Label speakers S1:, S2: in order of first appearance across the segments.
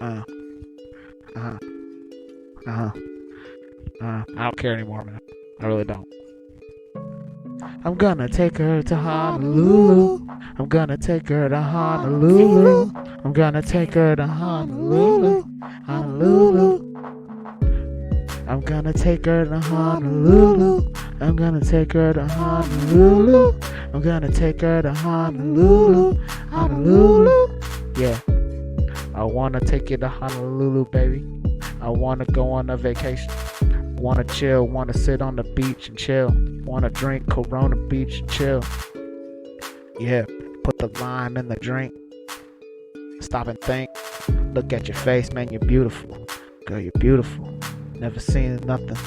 S1: Uh, uh, uh, I don't care anymore, man. I really don't. I'm gonna take her to Honolulu. I'm gonna take her to Honolulu. I'm gonna take her to Honolulu. Honolulu. I'm gonna take her to Honolulu. I'm gonna take her to Honolulu. I'm gonna take her to Honolulu. Honolulu. Yeah. I wanna take you to Honolulu, baby. I wanna go on a vacation. Wanna chill, wanna sit on the beach and chill. Wanna drink Corona Beach and chill. Yeah, put the lime in the drink. Stop and think. Look at your face, man, you're beautiful. Girl, you're beautiful. Never seen nothing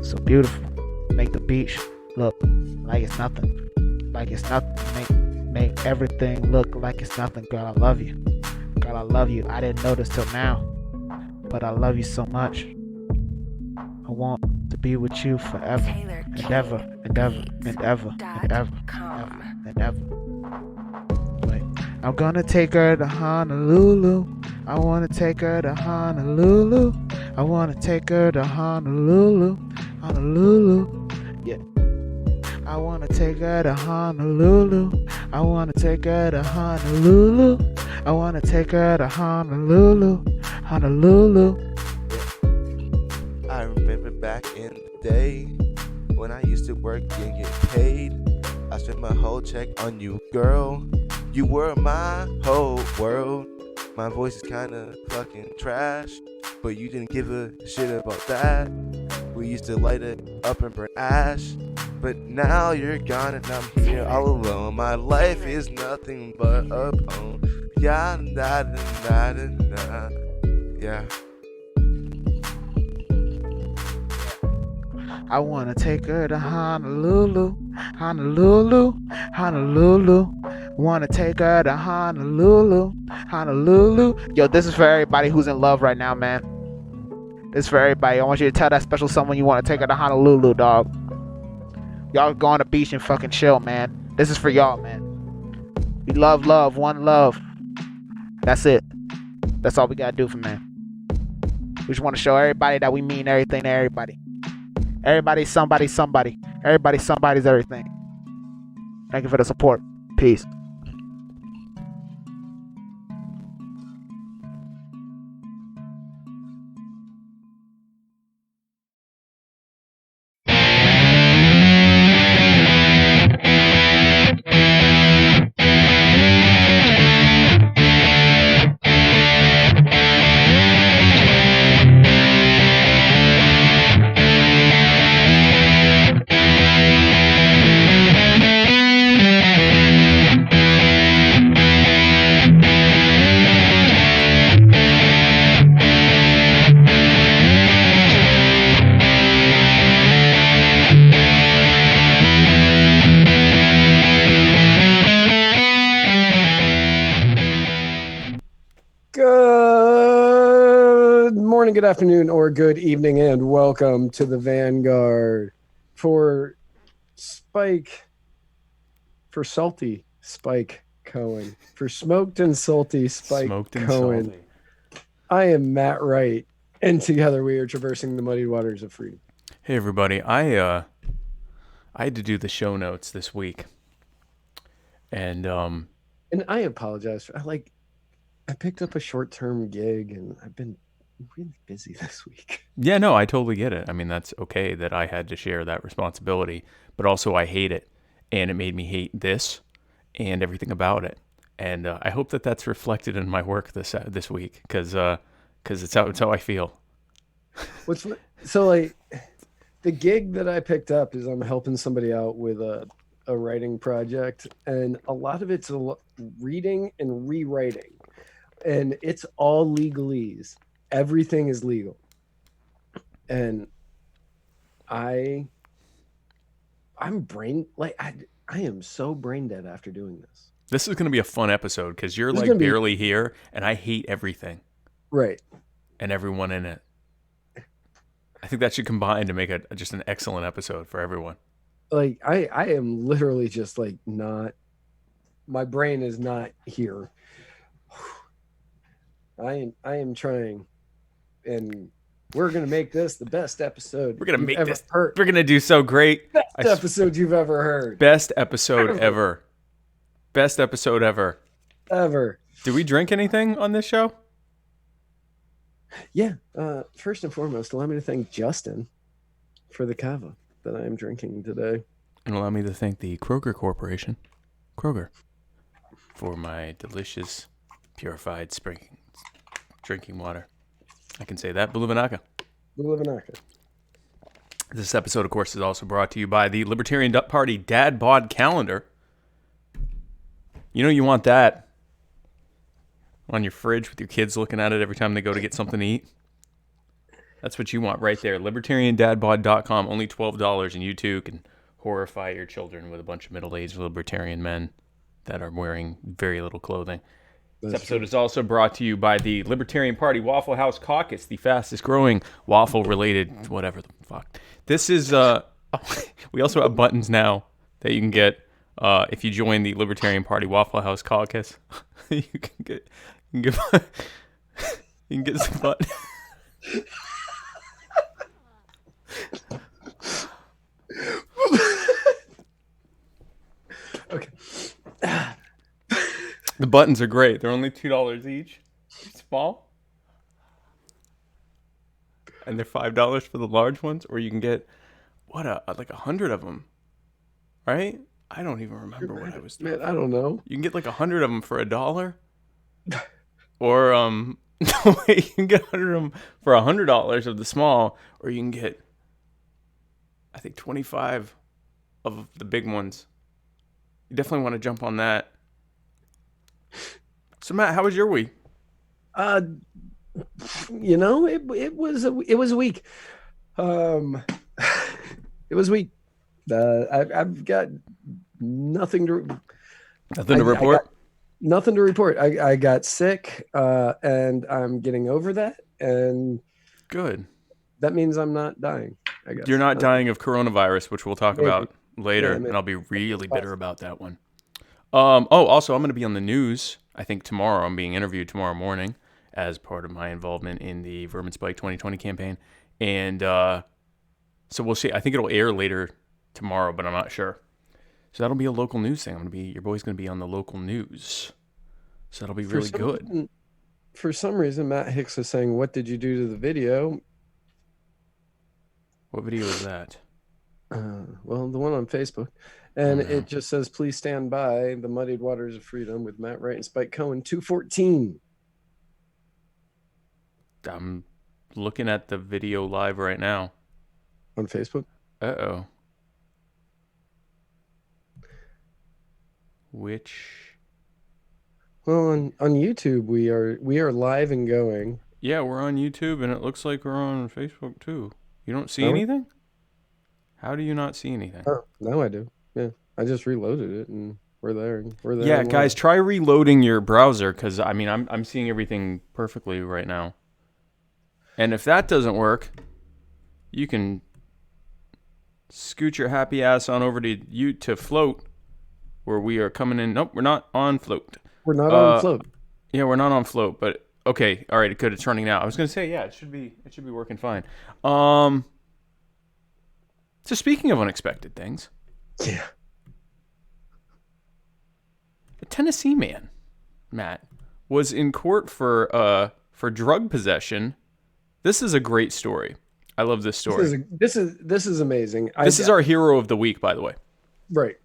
S1: so beautiful. Make the beach look like it's nothing. Like it's nothing. Make everything look like it's nothing. Girl, I love you. Girl, I love you. I didn't notice till now, but I love you so much. I want to be with you forever and ever and ever and ever and ever and ever. Wait. I'm gonna take her to Honolulu. I wanna take her to Honolulu. I wanna take her to Honolulu. Honolulu. Yeah. I wanna take her to Honolulu. I wanna take her to Honolulu. I wanna take her to Honolulu. Honolulu.
S2: I remember back in the day when I used to work and get paid. I spent my whole check on you, girl. You were my whole world. My voice is kinda fucking trash, but you didn't give a shit about that. We used to light it up and burn ash, but now you're gone and I'm here all alone. My life is nothing but a poem. Yeah, da da da da da. Yeah.
S1: I wanna take her to Honolulu, Honolulu, Honolulu. Wanna take her to Honolulu, Honolulu. Yo, this is for everybody who's in love right now, man. This is for everybody. I want you to tell that special someone you want to take her to Honolulu, dog. Y'all go on the beach and fucking chill, man. This is for y'all, man. We love, one love. That's it. That's all we gotta do for man. We just want to show everybody that we mean everything to everybody. Everybody's somebody. Everybody, somebody's everything. Thank you for the support. Peace.
S3: Good afternoon, or good evening, and welcome to the Vanguard for salty Spike Cohen, for smoked and salty Spike Cohen. Salty. I am Matt Wright, and together we are traversing the muddy waters of freedom.
S4: Hey everybody, I had to do the show notes this week, and
S3: I apologize. I picked up a short-term gig, and I've been really busy this week.
S4: Yeah, no, I totally get it. I mean, that's okay that I had to share that responsibility, but also I hate it, and it made me hate this and everything about it. And I hope that that's reflected in my work this week, because it's how I feel.
S3: The gig that I picked up is I'm helping somebody out with a writing project, and a lot of it's reading and rewriting, and it's all legalese. Everything is legal, and I'm I am so brain dead after doing this.
S4: This is going to be a fun episode because you're like barely here, and I hate everything,
S3: right?
S4: And everyone in it. I think that should combine to make just an excellent episode for everyone.
S3: Like I am literally just like not. My brain is not here. I am trying, and we're gonna make this the best episode
S4: We're gonna
S3: you've
S4: make
S3: ever
S4: this.
S3: heard.
S4: We're gonna do so great.
S3: Best
S4: I s-
S3: episode you've ever heard.
S4: Best episode ever. Best episode ever.
S3: Ever.
S4: Do we drink anything on this show?
S3: Yeah. First and foremost, allow me to thank Justin for the Kava that I am drinking today.
S4: And allow me to thank the Kroger Corporation, Kroger, for my delicious, purified spring drinking water. I can say that. Buluvanaka. This episode, of course, is also brought to you by the Libertarian Party Dad Bod Calendar. You know you want that on your fridge with your kids looking at it every time they go to get something to eat. That's what you want right there. LibertarianDadBod.com, only $12, and you too can horrify your children with a bunch of middle-aged libertarian men that are wearing very little clothing. This episode is also brought to you by the Libertarian Party Waffle House Caucus, the fastest growing waffle-related whatever the fuck. This is, we also have buttons now that you can get if you join the Libertarian Party Waffle House Caucus. you can get some buttons.
S3: Okay.
S4: The buttons are great. They're only $2 each. Small. And they're $5 for the large ones, or you can get like 100 of them. Right? I don't even remember what I was doing.
S3: Man, I don't know.
S4: You can get like 100 of them for $1. Or you can get 100 of them for $100 of the small, or you can get I think 25 of the big ones. You definitely want to jump on that. So Matt, how was your week?
S3: You know, it was a week. It was weak. I've got nothing to
S4: report.
S3: Nothing to report. I got sick, and I'm getting over that. And
S4: good.
S3: That means I'm not dying. I guess
S4: you're not dying of coronavirus, which we'll talk about later,
S3: and
S4: I'll be really bitter about that one. Also, I'm going to be on the news. I think tomorrow. I'm being interviewed tomorrow morning as part of my involvement in the Vermin Spike 2020 campaign, and so we'll see. I think it'll air later tomorrow, but I'm not sure. So that'll be a local news thing. Your boy's going to be on the local news, so that'll be really good.
S3: For some reason, Matt Hicks is saying, "What did you do to the video?"
S4: What video is that?
S3: Well, the one on Facebook. And it just says, "Please stand by the Muddied Waters of Freedom with Matt Wright and Spike Cohen, 214.
S4: I'm looking at the video live right now.
S3: On Facebook?
S4: Uh-oh. Which?
S3: Well, on YouTube, we are live and going.
S4: Yeah, we're on YouTube, and it looks like we're on Facebook, too. You don't see anything? How do you not see anything?
S3: Oh, now I do. Yeah, I just reloaded it, and we're there.
S4: Yeah, guys, try reloading your browser, because I'm seeing everything perfectly right now. And if that doesn't work, you can scoot your happy ass on over to Float, where we are coming in. Nope, we're not on Float.
S3: We're not on Float.
S4: Yeah, we're not on Float, but okay, all right, good. It's running now. I was gonna say, yeah, it should be working fine. So speaking of unexpected things,
S3: yeah,
S4: a Tennessee man, Matt, was in court for drug possession. This is a great story. I love this story.
S3: This is amazing.
S4: This is our hero of the week, by the way.
S3: Right,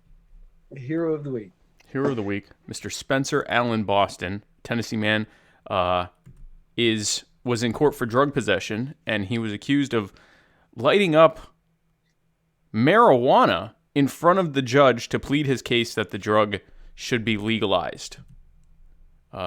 S3: hero of the week.
S4: Hero of the week, Mr. Spencer Allen Boston, Tennessee man, was in court for drug possession, and he was accused of lighting up marijuana in front of the judge to plead his case that the drug should be legalized.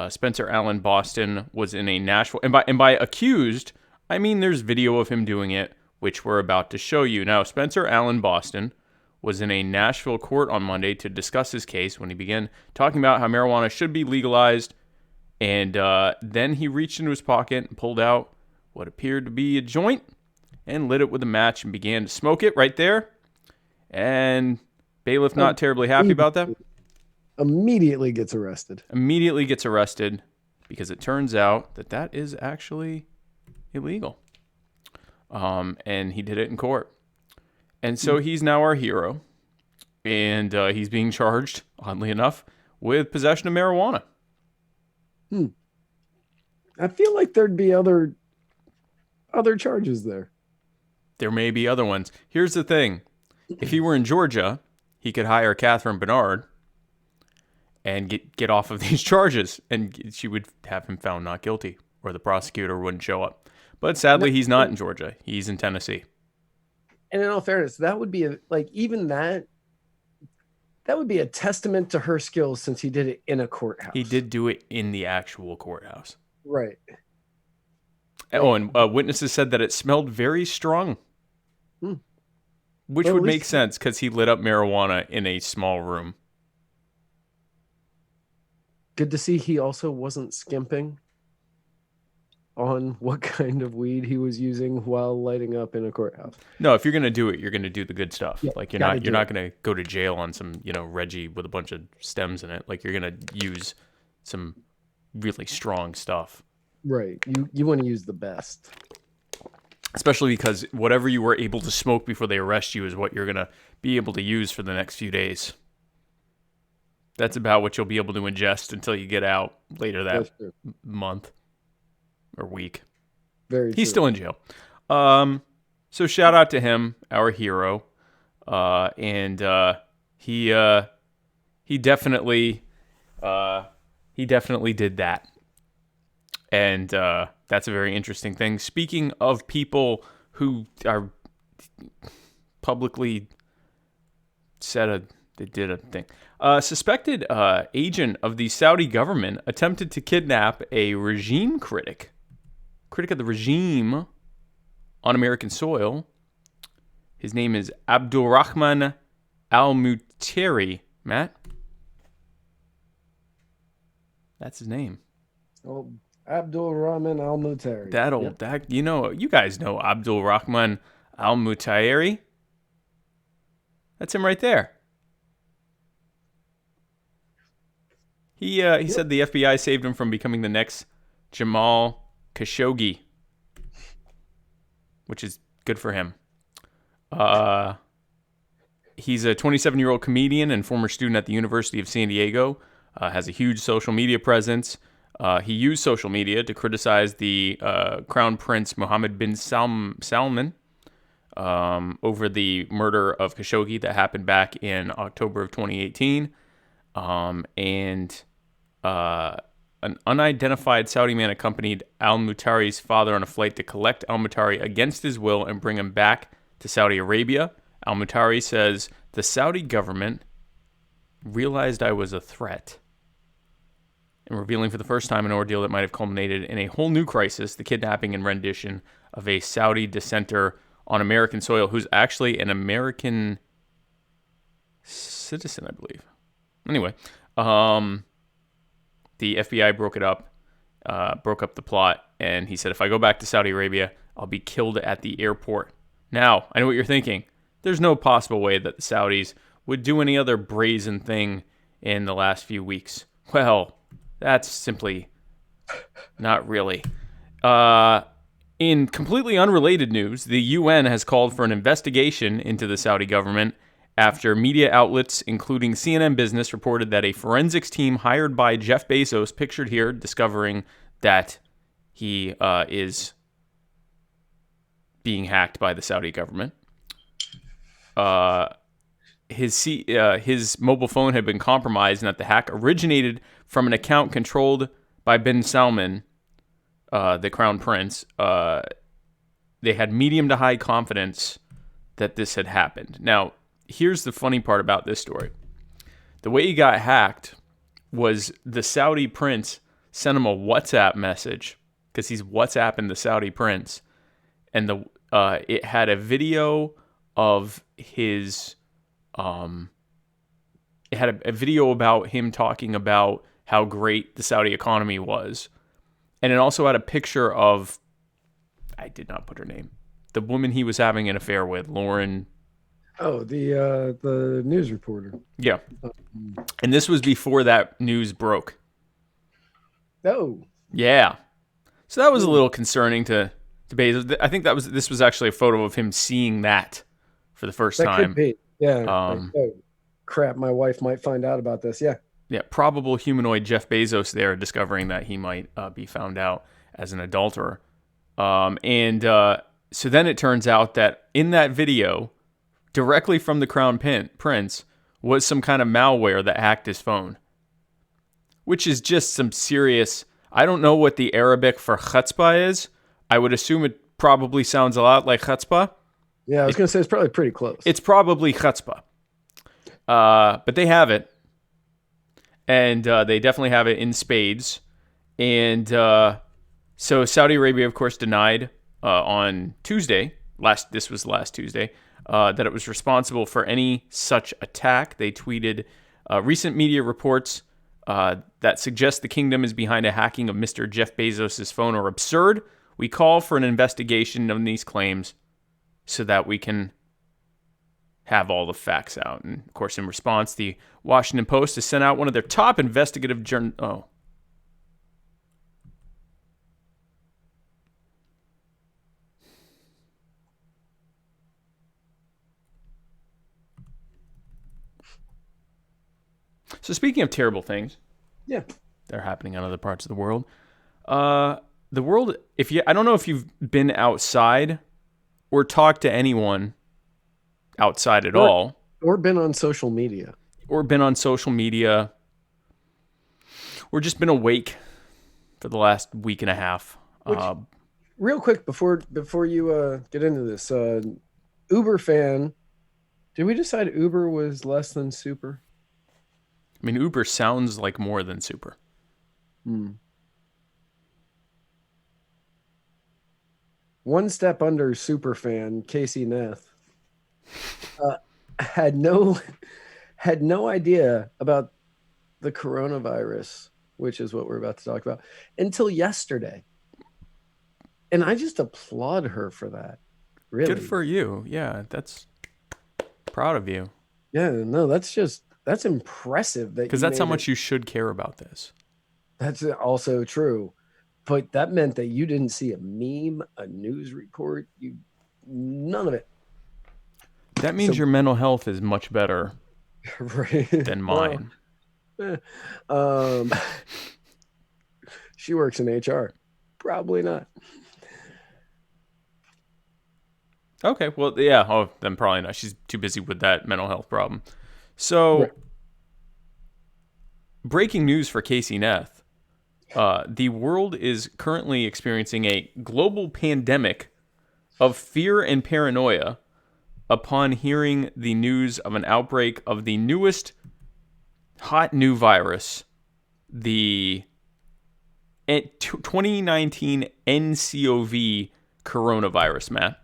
S4: Spencer Allen Boston was in a Nashville, and by accused, I mean there's video of him doing it, which we're about to show you. Now, Spencer Allen Boston was in a Nashville court on Monday to discuss his case when he began talking about how marijuana should be legalized, and then he reached into his pocket and pulled out what appeared to be a joint and lit it with a match and began to smoke it right there. And bailiff not terribly happy about that.
S3: Immediately gets arrested.
S4: because it turns out that is actually illegal. And he did it in court. And so he's now our hero. And he's being charged, oddly enough, with possession of marijuana.
S3: I feel like there'd be other charges there.
S4: There may be other ones. Here's the thing. If he were in Georgia, he could hire Catherine Bernard and get off of these charges, and she would have him found not guilty, or the prosecutor wouldn't show up. But sadly, he's not in Georgia. He's in Tennessee.
S3: And in all fairness, that would be that would be a testament to her skills, since he did it in a courthouse.
S4: He did do it in the actual courthouse.
S3: Right.
S4: Oh, and witnesses said that it smelled very strong. Which would make sense, because he lit up marijuana in a small room.
S3: Good to see he also wasn't skimping on what kind of weed he was using while lighting up in a courthouse.
S4: No, if you're gonna do it, you're gonna do the good stuff.
S3: Yeah,
S4: like you're not gonna go to jail on some Reggie with a bunch of stems in it. Like you're gonna use some really strong stuff.
S3: Right. You want to use the best.
S4: Especially because whatever you were able to smoke before they arrest you is what you're gonna be able to use for the next few days. That's about what you'll be able to ingest until you get out later that month or week.
S3: Very true.
S4: He's still in jail. So shout out to him, our hero. And he definitely did that. And that's a very interesting thing. Speaking of people who are publicly they did a thing. Suspected agent of the Saudi government attempted to kidnap a regime critic of the regime on American soil. His name is Abdulrahman Al-Muteri. Matt? That's his name.
S3: Oh, Abdulrahman Al-Muteri.
S4: You guys know Abdulrahman Al-Muteri. That's him right there. He said the FBI saved him from becoming the next Jamal Khashoggi, which is good for him. He's a 27-year-old comedian and former student at the University of San Diego, has a huge social media presence. He used social media to criticize the Crown Prince Mohammed bin Salman over the murder of Khashoggi that happened back in October of 2018. An unidentified Saudi man accompanied al-Mutari's father on a flight to collect al-Mutari against his will and bring him back to Saudi Arabia. Al-Mutari says, the Saudi government realized I was a threat, and revealing for the first time an ordeal that might have culminated in a whole new crisis, the kidnapping and rendition of a Saudi dissenter on American soil who's actually an American citizen, I believe. Anyway, the FBI broke up the plot, and he said, if I go back to Saudi Arabia, I'll be killed at the airport. Now, I know what you're thinking. There's no possible way that the Saudis would do any other brazen thing in the last few weeks. Well, that's simply not really. In completely unrelated news, the UN has called for an investigation into the Saudi government after media outlets, including CNN Business, reported that a forensics team hired by Jeff Bezos, pictured here, discovering that he is being hacked by the Saudi government. His mobile phone had been compromised, and that the hack originated from an account controlled by bin Salman, the Crown Prince. They had medium to high confidence that this had happened. Now, here's the funny part about this story. The way he got hacked was the Saudi prince sent him a WhatsApp message, because he's WhatsApping the Saudi prince, and it had a video of his it had a video about him talking about how great the Saudi economy was, and it also had a picture of, I did not put her name, the woman he was having an affair with, Lauren.
S3: Oh, the news reporter.
S4: Yeah. And this was before that news broke.
S3: Oh.
S4: Yeah. So that was a little concerning to Bezos. I think this was actually a photo of him seeing that for the first
S3: That
S4: time.
S3: could be. Yeah.
S4: Um,
S3: oh, crap, my wife might find out about this. Yeah.
S4: Yeah, probable humanoid Jeff Bezos there discovering that he might be found out as an adulterer. So then it turns out that in that video, directly from the Crown Prince, was some kind of malware that hacked his phone. Which is just some serious... I don't know what the Arabic for chutzpah is. I would assume it probably sounds a lot like chutzpah.
S3: Yeah, I was going to say it's probably pretty close.
S4: It's probably chutzpah. But they have it. And they definitely have it in spades. And so Saudi Arabia, of course, denied on Tuesday, this was last Tuesday, that it was responsible for any such attack. They tweeted recent media reports that suggest the kingdom is behind a hacking of Mr. Jeff Bezos' phone are absurd. We call for an investigation of these claims so that we can have all the facts out. And, of course, in response, the Washington Post has sent out one of their top investigative So speaking of terrible things,
S3: yeah,
S4: that are happening in other parts of the world. The world, I don't know if you've been outside or talked to anyone outside at all.
S3: Or been on social media.
S4: Or just been awake for the last week and a half.
S3: Real quick, before you get into this, Uber fan, did we decide Uber was less than super?
S4: I mean, Uber sounds like more than super.
S3: One step under super fan, Casey Neff, had no idea about the coronavirus, which is what we're about to talk about, until yesterday. And I just applaud her for that. Really.
S4: Good for you. Yeah, that's proud of you.
S3: Yeah, no, that's impressive.
S4: Because that's how much you should care about this.
S3: That's also true. But that meant that you didn't see a meme, a news report, none of it.
S4: That means your mental health is much better than mine.
S3: She works in HR. Probably not.
S4: Okay, well, yeah. Oh, then probably not. She's too busy with that mental health problem. So, breaking news for Casey Neff. The world is currently experiencing a global pandemic of fear and paranoia upon hearing the news of an outbreak of the newest hot new virus, the 2019 NCOV coronavirus, Matt.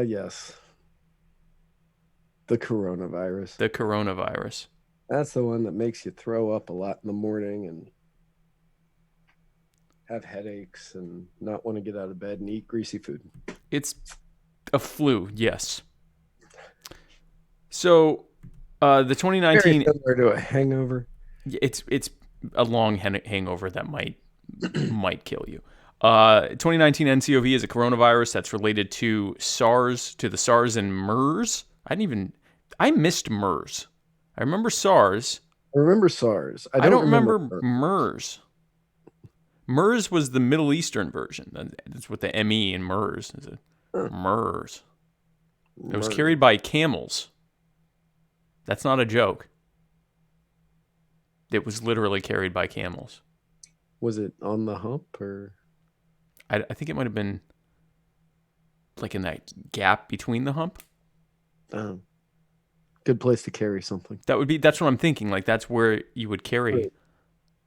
S3: Yes. The coronavirus. That's the one that makes you throw up a lot in the morning and have headaches and not want to get out of bed and eat greasy food.
S4: It's a flu, yes. So, the 2019
S3: very similar to a hangover.
S4: It's a long hangover that might kill you. 2019 NCOV is a coronavirus that's related to the SARS and MERS. I missed MERS. I remember SARS.
S3: I remember SARS.
S4: I don't remember MERS. MERS was the Middle Eastern version. That's what the ME in MERS is. MERS. It was carried by camels. That's not a joke. It was literally carried by camels.
S3: Was it on the hump or?
S4: I think it might have been like in that gap between the hump.
S3: Good place to carry something.
S4: That's what I'm thinking. Like that's where you would carry.
S3: Right.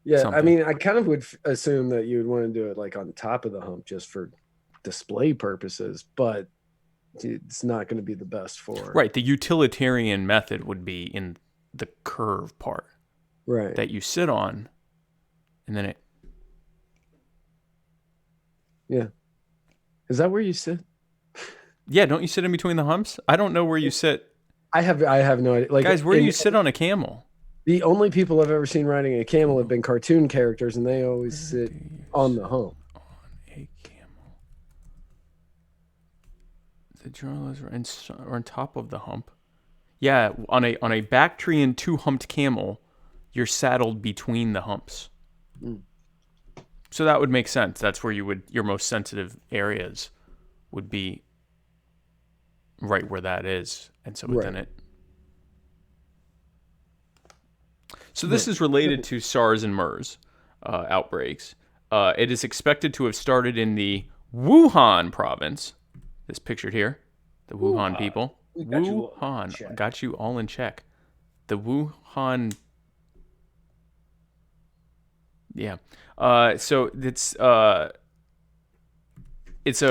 S3: Yeah,
S4: something.
S3: I mean, I kind of would assume that you would want to do it like on top of the hump just for display purposes, but it's not going to be the best for.
S4: Right. The utilitarian method would be in the curve part.
S3: Right.
S4: That you sit on, and then it.
S3: Yeah. Is that where you sit?
S4: Yeah, don't you sit in between the humps? I don't know where you sit.
S3: I have no idea. Like,
S4: guys, where do you sit on a camel?
S3: The only people I've ever seen riding a camel have been cartoon characters, and they always sit on the hump.
S4: On a camel. The journalists are on top of the hump. Yeah, on a Bactrian 2-humped camel, you're saddled between the humps.
S3: Mm.
S4: So that would make sense. That's where your most sensitive areas would be right where that is. And so within it. So this is related to SARS and MERS outbreaks. It is expected to have started in the Wuhan province. This pictured here. The Wuhan people. Wuhan. Got you all in check. The Wuhan. Yeah. So it's a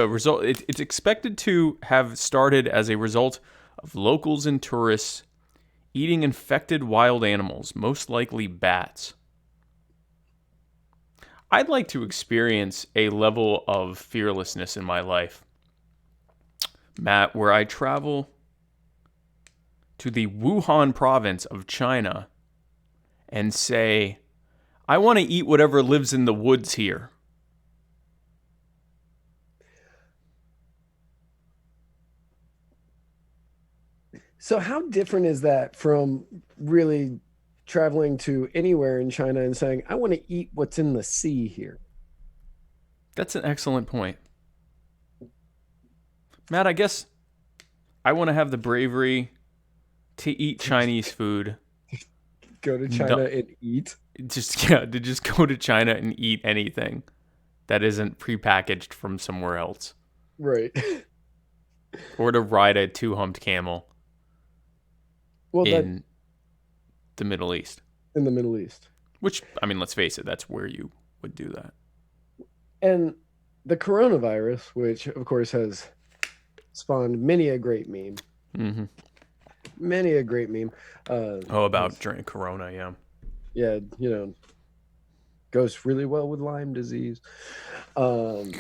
S4: result. It's expected to have started as a result of locals and tourists eating infected wild animals, most likely bats. I'd like to experience a level of fearlessness in my life, Matt, where I travel to the Wuhan province of China and say, I want to eat whatever lives in the woods here.
S3: So how different is that from really traveling to anywhere in China and saying, I want to eat what's in the sea here?
S4: That's an excellent point. Matt, I guess I want to have the bravery to eat Chinese food.
S3: Go to China and eat?
S4: To just go to China and eat anything that isn't prepackaged from somewhere else.
S3: Right.
S4: Or to ride a 2-humped camel in the Middle East.
S3: In the Middle East.
S4: Which, I mean, let's face it, that's where you would do that.
S3: And the coronavirus, which, of course, has spawned many a great meme.
S4: Mm-hmm.
S3: Many a great meme.
S4: About during Corona, yeah.
S3: Yeah, goes really well with Lyme disease.
S4: God.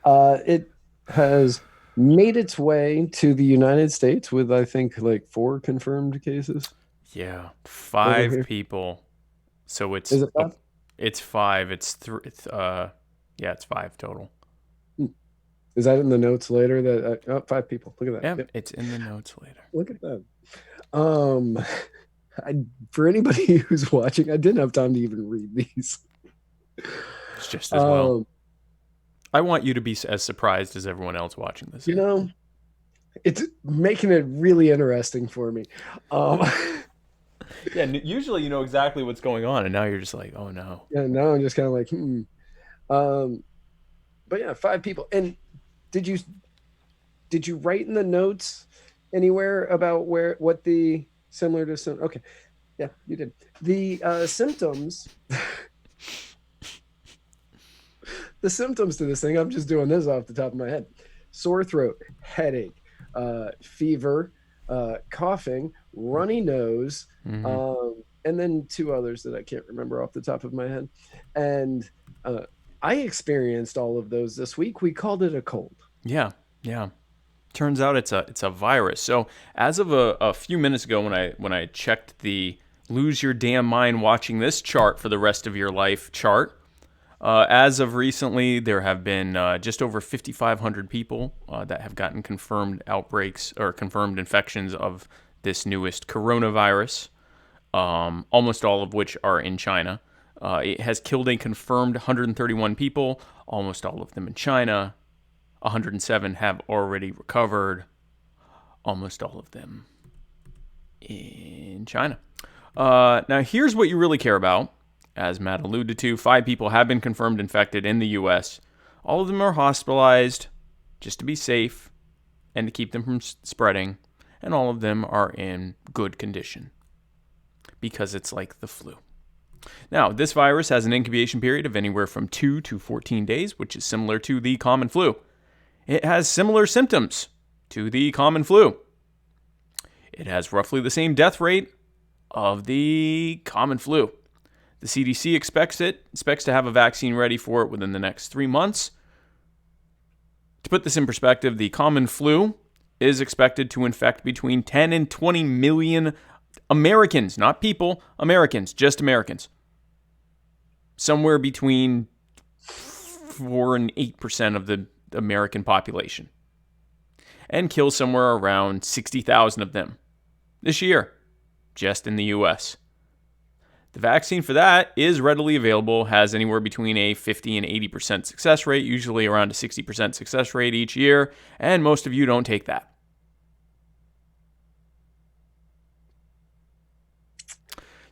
S3: It has made its way to the United States with, I think, like 4 confirmed cases.
S4: Yeah, 5 people. So it's
S3: Is it 5?
S4: It's 5. It's 3. It's 5 total.
S3: Is that in the notes later? That 5 people. Look at that.
S4: Yeah,
S3: yep.
S4: It's in the notes later.
S3: Look at that. For anybody who's watching, I didn't have time to even read these.
S4: It's just as well. I want you to be as surprised as everyone else watching this.
S3: It's making it really interesting for me.
S4: Yeah, usually you know exactly what's going on, and now you're just like, oh no.
S3: Yeah, now I'm just kind of like, But yeah, 5 people. And did you write in the notes anywhere about what the similar to some? Okay, yeah, you did. The symptoms. The symptoms to this thing, I'm just doing this off the top of my head. Sore throat, headache, fever, coughing, runny nose, and then 2 others that I can't remember off the top of my head. And I experienced all of those this week. We called it a cold.
S4: Yeah. Turns out it's a virus. So as of a few minutes ago, when I checked the lose your damn mind watching this chart for the rest of your life chart, as of recently, there have been just over 5,500 people that have gotten confirmed outbreaks or confirmed infections of this newest coronavirus, almost all of which are in China. It has killed a confirmed 131 people, almost all of them in China. 107 have already recovered, almost all of them in China. Now, here's what you really care about. As Matt alluded to, 5 people have been confirmed infected in the U.S. All of them are hospitalized just to be safe and to keep them from spreading, and all of them are in good condition because it's like the flu. Now, this virus has an incubation period of anywhere from 2 to 14 days, which is similar to the common flu. It has similar symptoms to the common flu. It has roughly the same death rate of the common flu. The CDC expects to have a vaccine ready for it within the next 3 months. To put this in perspective, the common flu is expected to infect between 10 and 20 million Americans, not people, Americans, just Americans. Somewhere between 4 and 8% of the American population. And kill somewhere around 60,000 of them this year, just in the US. The vaccine for that is readily available, has anywhere between a 50 and 80% success rate, usually around a 60% success rate each year, and most of you don't take that.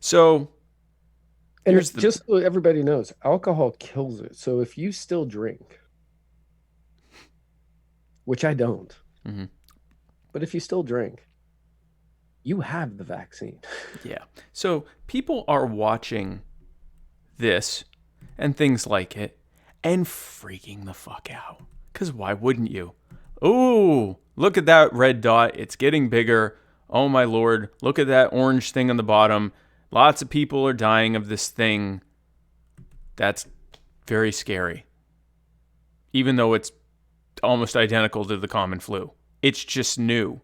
S4: So,
S3: And
S4: here's
S3: just so everybody knows, alcohol kills it. So if you still drink, which I don't, but if you still drink, you have the vaccine.
S4: Yeah. So people are watching this and things like it and freaking the fuck out. Because why wouldn't you? Oh, look at that red dot. It's getting bigger. Oh my Lord. Look at that orange thing on the bottom. Lots of people are dying of this thing. That's very scary. Even though it's almost identical to the common flu. It's just new.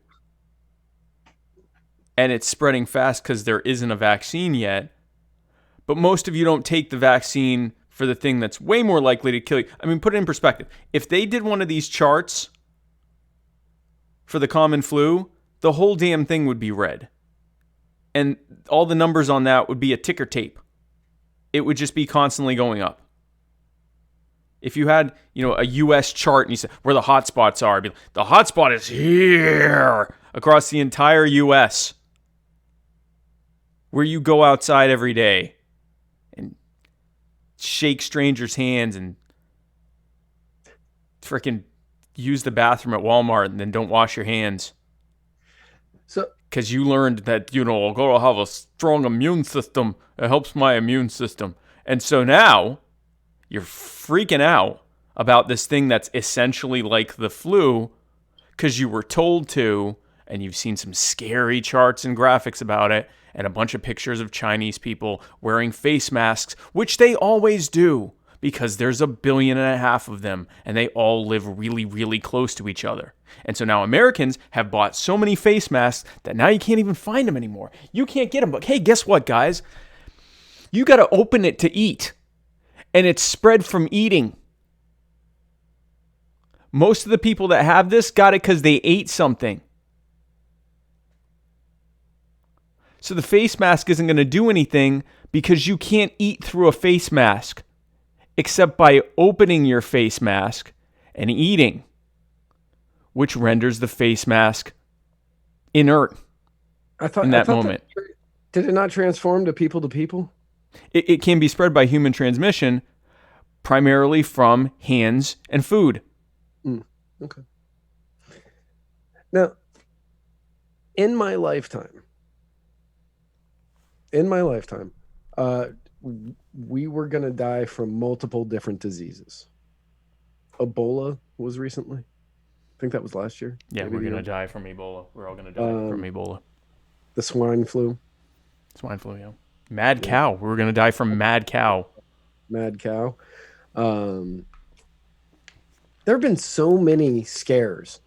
S4: And it's spreading fast because there isn't a vaccine yet. But most of you don't take the vaccine for the thing that's way more likely to kill you. I mean, put it in perspective. If they did one of these charts for the common flu, the whole damn thing would be red. And all the numbers on that would be a ticker tape. It would just be constantly going up. If you had, a US chart and you said where the hot spots are, it'd be, the hot spot is here across the entire US. Where you go outside every day and shake strangers' hands and freaking use the bathroom at Walmart and then don't wash your hands.
S3: So,
S4: because you learned that, I gotta have a strong immune system. It helps my immune system. And so now you're freaking out about this thing that's essentially like the flu because you were told to, and you've seen some scary charts and graphics about it, and a bunch of pictures of Chinese people wearing face masks, which they always do because there's 1.5 billion of them, and they all live really, really close to each other. And so now Americans have bought so many face masks that now you can't even find them anymore. You can't get them. But hey, guess what, guys? You got to open it to eat. And it's spread from eating. Most of the people that have this got it because they ate something. So the face mask isn't going to do anything because you can't eat through a face mask except by opening your face mask and eating, which renders the face mask inert in that moment.
S3: Did it not transform to people?
S4: It can be spread by human transmission, primarily from hands and food.
S3: Okay. Now, in my lifetime, we were going to die from multiple different diseases. Ebola was recently. I think that was last year.
S4: Yeah, we're going to die from Ebola. We're all going to die from Ebola.
S3: The swine flu.
S4: Swine flu, yeah. Mad cow. We were going to die from mad cow.
S3: Mad cow. There have been so many scares.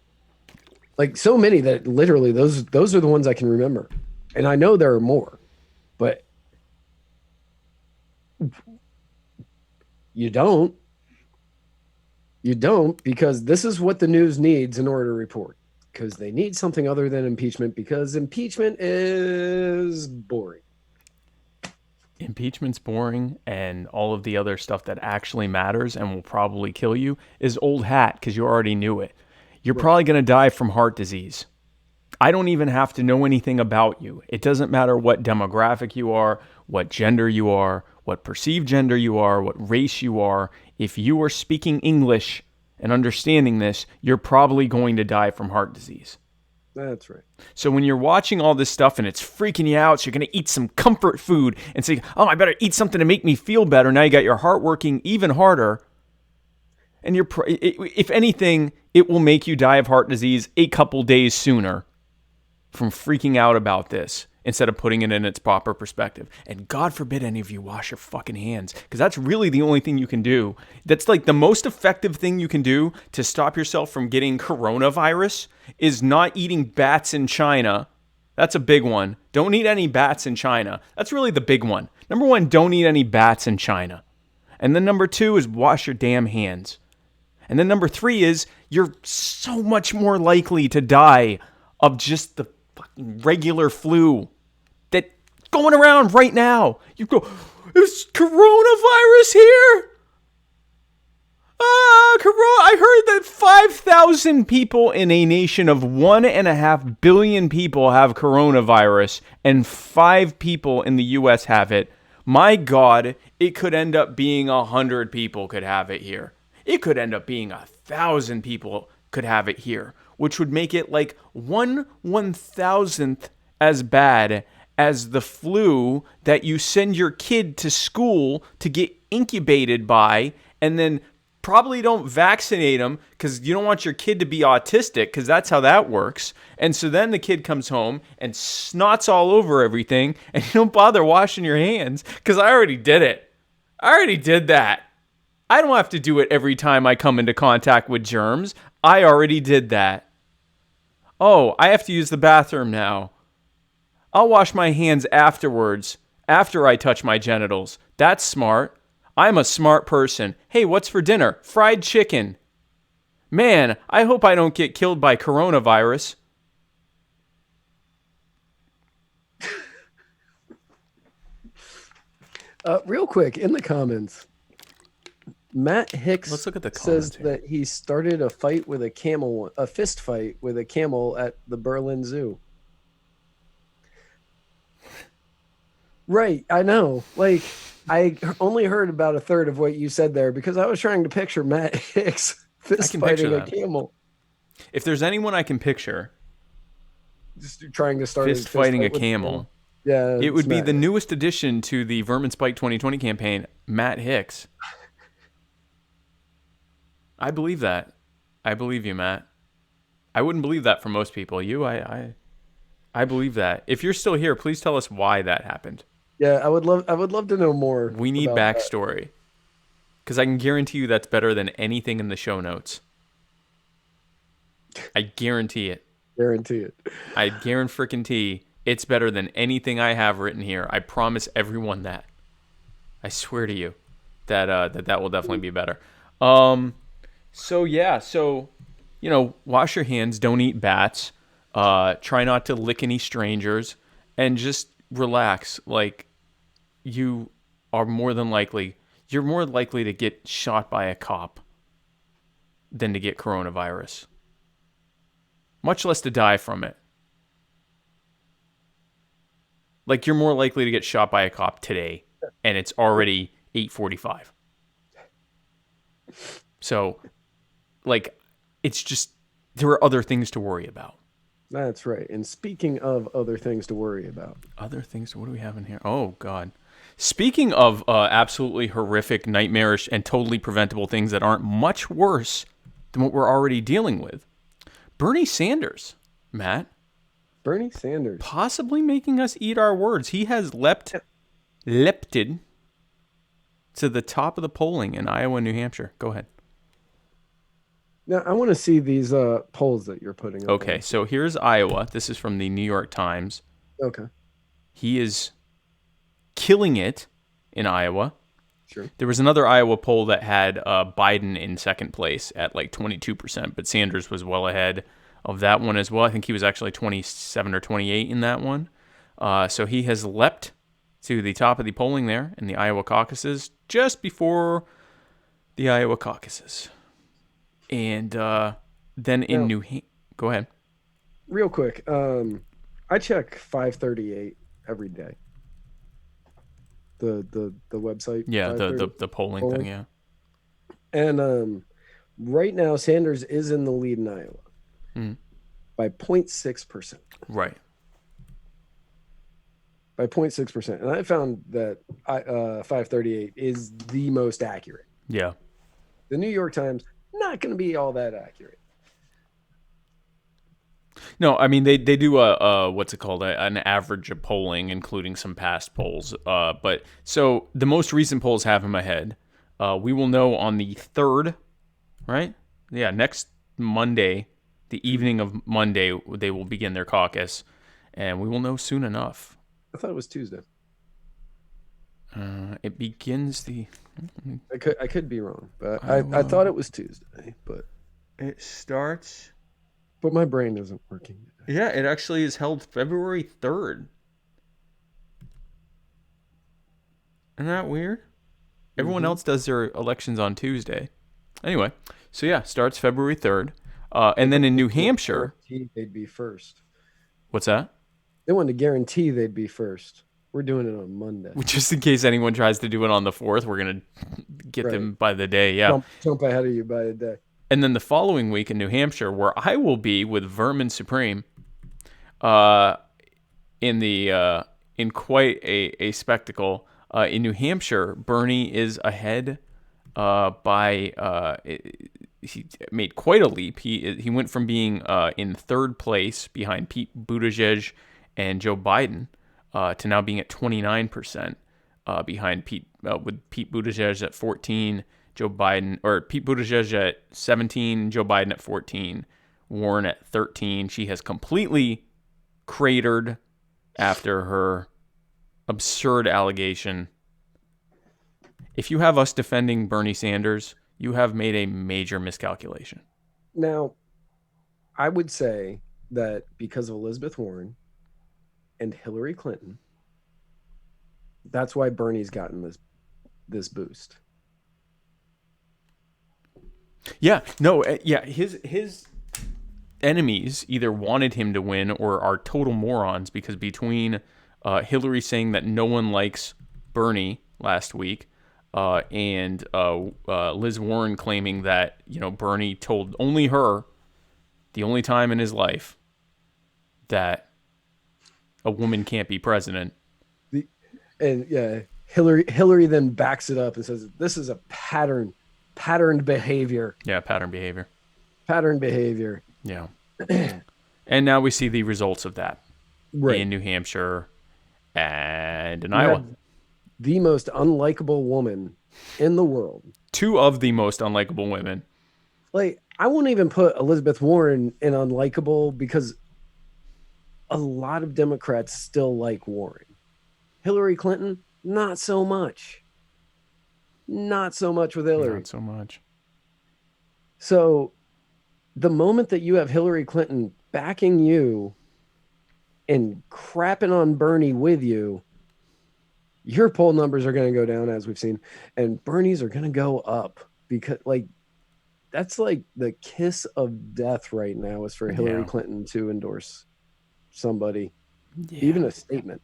S3: Like so many that literally those are the ones I can remember. And I know there are more. But you don't because this is what the news needs in order to report. Because they need something other than impeachment because impeachment is boring.
S4: Impeachment's boring, and all of the other stuff that actually matters and will probably kill you is old hat because you already knew it. You're probably going to die from heart disease. I don't even have to know anything about you. It doesn't matter what demographic you are, what gender you are, what perceived gender you are, what race you are. If you are speaking English and understanding this, you're probably going to die from heart disease.
S3: That's right.
S4: So when you're watching all this stuff and it's freaking you out, so you're going to eat some comfort food and say, oh, I better eat something to make me feel better. Now you got your heart working even harder. And if anything, it will make you die of heart disease a couple days sooner from freaking out about this instead of putting it in its proper perspective. And God forbid any of you wash your fucking hands, because that's really the only thing you can do. That's like the most effective thing you can do to stop yourself from getting coronavirus is not eating bats in China. That's a big one. Don't eat any bats in China. That's really the big one. Number one, don't eat any bats in China. And then number two is wash your damn hands. And then number three is you're so much more likely to die of just the fucking regular flu that going around right now. You go, is coronavirus here? I heard that 5,000 people in a nation of 1.5 billion people have coronavirus and 5 people in the U.S. have it. My God, it could end up being 100 people could have it here. It could end up being 1,000 people could have it here, which would make it like 1/1000th as bad as the flu that you send your kid to school to get incubated by, and then probably don't vaccinate them because you don't want your kid to be autistic, because that's how that works. And so then the kid comes home and snots all over everything, and you don't bother washing your hands because I already did it. I already did that. I don't have to do it every time I come into contact with germs. I already did that. Oh, I have to use the bathroom now. I'll wash my hands afterwards, after I touch my genitals. That's smart. I'm a smart person. Hey, what's for dinner? Fried chicken. Man, I hope I don't get killed by coronavirus.
S3: Real quick, in the comments, Matt Hicks
S4: Let's look at the
S3: says
S4: comments
S3: that he started a fight with a camel, a fist fight with a camel at the Berlin Zoo. Right, I know. Like, I only heard about a third of what you said there because I was trying to picture Matt Hicks fist fighting a camel.
S4: If there's anyone I can picture
S3: Just trying to start
S4: fist fighting a camel,
S3: yeah,
S4: it would be the newest addition to the Vermin Spike 2020 campaign, Matt Hicks. I believe that. I believe you, Matt. I wouldn't believe that for most people. You, I believe that. If you're still here, please tell us why that happened.
S3: Yeah, I would love to know more.
S4: We need backstory. Because I can guarantee you that's better than anything in the show notes. I guarantee it.
S3: Guarantee it.
S4: I guarantee it's better than anything I have written here. I promise everyone that. I swear to you that that will definitely be better. So wash your hands, don't eat bats, try not to lick any strangers, and just relax. Like, you're more likely to get shot by a cop than to get coronavirus. Much less to die from it. Like, you're more likely to get shot by a cop today, and it's already 8:45. So, like, it's just, there are other things to worry about.
S3: That's right. And speaking of other things to worry about.
S4: Other things, what do we have in here? Oh, God. Speaking of absolutely horrific, nightmarish, and totally preventable things that aren't much worse than what we're already dealing with, Bernie Sanders, Matt.
S3: Bernie Sanders.
S4: Possibly making us eat our words. He has leaped to the top of the polling in Iowa and New Hampshire. Go ahead.
S3: Now, I want to see these polls that you're putting up.
S4: Okay, so here's Iowa. This is from the New York Times.
S3: Okay.
S4: He is killing it in Iowa.
S3: Sure.
S4: There was another Iowa poll that had Biden in second place at like 22%, but Sanders was well ahead of that one as well. I think he was actually 27 or 28 in that one. So he has leapt to the top of the polling there in the Iowa caucuses, just before the Iowa caucuses. And then in New Hampshire, go ahead.
S3: Real quick, I check 538 every day. The website.
S4: Yeah, the polling thing, yeah.
S3: And right now, Sanders is in the lead in Iowa by 0.6%.
S4: Right.
S3: By 0.6%. And I found that 538 is the most accurate.
S4: Yeah.
S3: The New York Times, not going to be all that accurate.
S4: No, I mean they do a what's it called, an average of polling, including some past polls. But so the most recent polls have him ahead. We will know on the 3rd, right? Yeah, next Monday, the evening of Monday, they will begin their caucus, and we will know soon enough.
S3: I thought it was Tuesday.
S4: It begins the.
S3: I could be wrong, but I thought it was Tuesday.
S4: It starts.
S3: But my brain isn't working today.
S4: Yeah, it actually is held February 3rd. Isn't that weird? Everyone else does their elections on Tuesday. Anyway, so yeah, starts February 3rd. And then in New Hampshire.
S3: They'd be first.
S4: What's that?
S3: They wanted to guarantee they'd be first. We're doing it on Monday.
S4: Just in case anyone tries to do it on the 4th, we're going to get them by the day. Yeah.
S3: Jump ahead of you by a day.
S4: And then the following week in New Hampshire, where I will be with Vermin Supreme, in quite a spectacle. In New Hampshire, Bernie is ahead he made quite a leap. He went from being in 3rd place behind Pete Buttigieg and Joe Biden to now being at 29% behind Pete, with Pete Buttigieg at 14, Pete Buttigieg at 17, Joe Biden at 14, Warren at 13. She has completely cratered after her absurd allegation. If you have us defending Bernie Sanders, you have made a major miscalculation.
S3: Now, I would say that because of Elizabeth Warren and Hillary Clinton, that's why Bernie's gotten this boost.
S4: Yeah, no, yeah, his enemies either wanted him to win or are total morons, because between Hillary saying that no one likes Bernie last week, and Liz Warren claiming that, Bernie told only her, the only time in his life, that a woman can't be president.
S3: Hillary then backs it up and says this is a patterned behavior.
S4: Yeah, pattern behavior.
S3: Pattern behavior.
S4: Yeah. And now we see the results of that in New Hampshire and in Iowa.
S3: The most unlikable woman in the world.
S4: 2 of the most unlikable women.
S3: Like, I won't even put Elizabeth Warren in unlikable, because a lot of Democrats still like Warren. Hillary Clinton, not so much. Not so much with Hillary.
S4: Not so much.
S3: So the moment that you have Hillary Clinton backing you and crapping on Bernie with you, your poll numbers are going to go down, as we've seen, and Bernie's are going to go up, because that's like the kiss of death right now is for Hillary Clinton to endorse somebody, even a statement.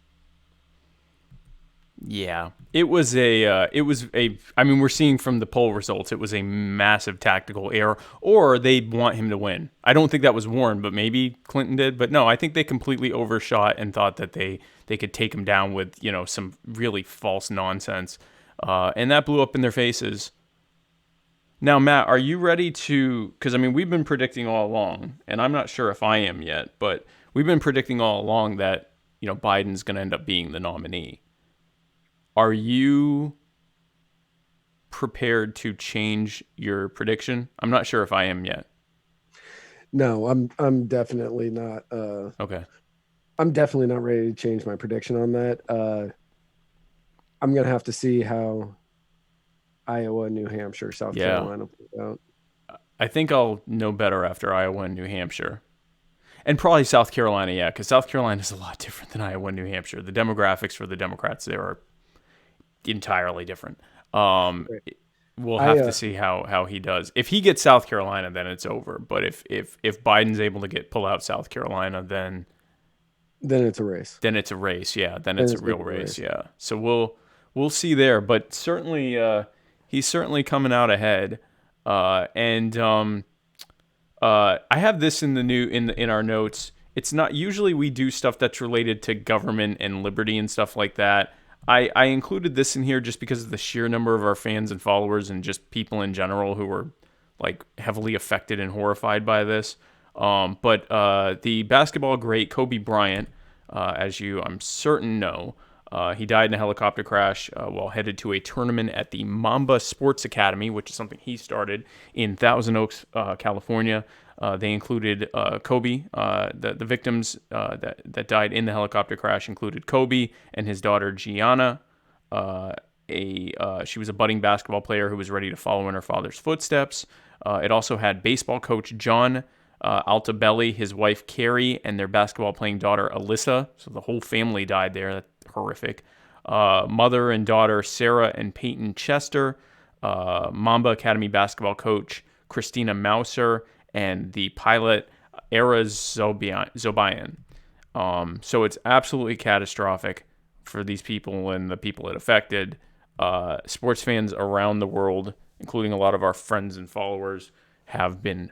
S4: Yeah, it was I mean, we're seeing from the poll results, it was a massive tactical error, or they want him to win. I don't think that was Warren, but maybe Clinton did. But no, I think they completely overshot and thought that they could take him down with, some really false nonsense. And that blew up in their faces. Now, Matt, are you ready to, because I mean, we've been predicting all along, and I'm not sure if I am yet, but we've been predicting all along that, Biden's going to end up being the nominee. Are you prepared to change your prediction? I'm not sure if I am yet.
S3: No, I'm definitely not.
S4: Okay.
S3: I'm definitely not ready to change my prediction on that. I'm gonna have to see how Iowa, New Hampshire, South Carolina play out.
S4: I think I'll know better after Iowa and New Hampshire. And probably South Carolina, because South Carolina is a lot different than Iowa and New Hampshire. The demographics for the Democrats there are entirely different. We'll have to see how he does. If he gets South Carolina, then it's over. But if Biden's able to pull out South Carolina, then
S3: it's a race.
S4: Then it's a race, yeah. Then it's a real race, yeah. So we'll see there. But certainly, he's certainly coming out ahead. I have this in in our notes. It's not usually we do stuff that's related to government and liberty and stuff like that. I included this in here just because of the sheer number of our fans and followers and just people in general who were heavily affected and horrified by this. But the basketball great Kobe Bryant, as you, I'm certain, know, he died in a helicopter crash while headed to a tournament at the Mamba Sports Academy, which is something he started in Thousand Oaks, California. They included Kobe. The victims that died in the helicopter crash included Kobe and his daughter Gianna. She was a budding basketball player who was ready to follow in her father's footsteps. It also had baseball coach John Altabelli, his wife Carrie, and their basketball playing daughter Alyssa. So the whole family died there. That's horrific. Mother and daughter Sarah and Peyton Chester, Mamba Academy basketball coach Christina Mauser, and the pilot Era Zobayan. So it's absolutely catastrophic for these people and the people it affected. Sports fans around the world, including a lot of our friends and followers, have been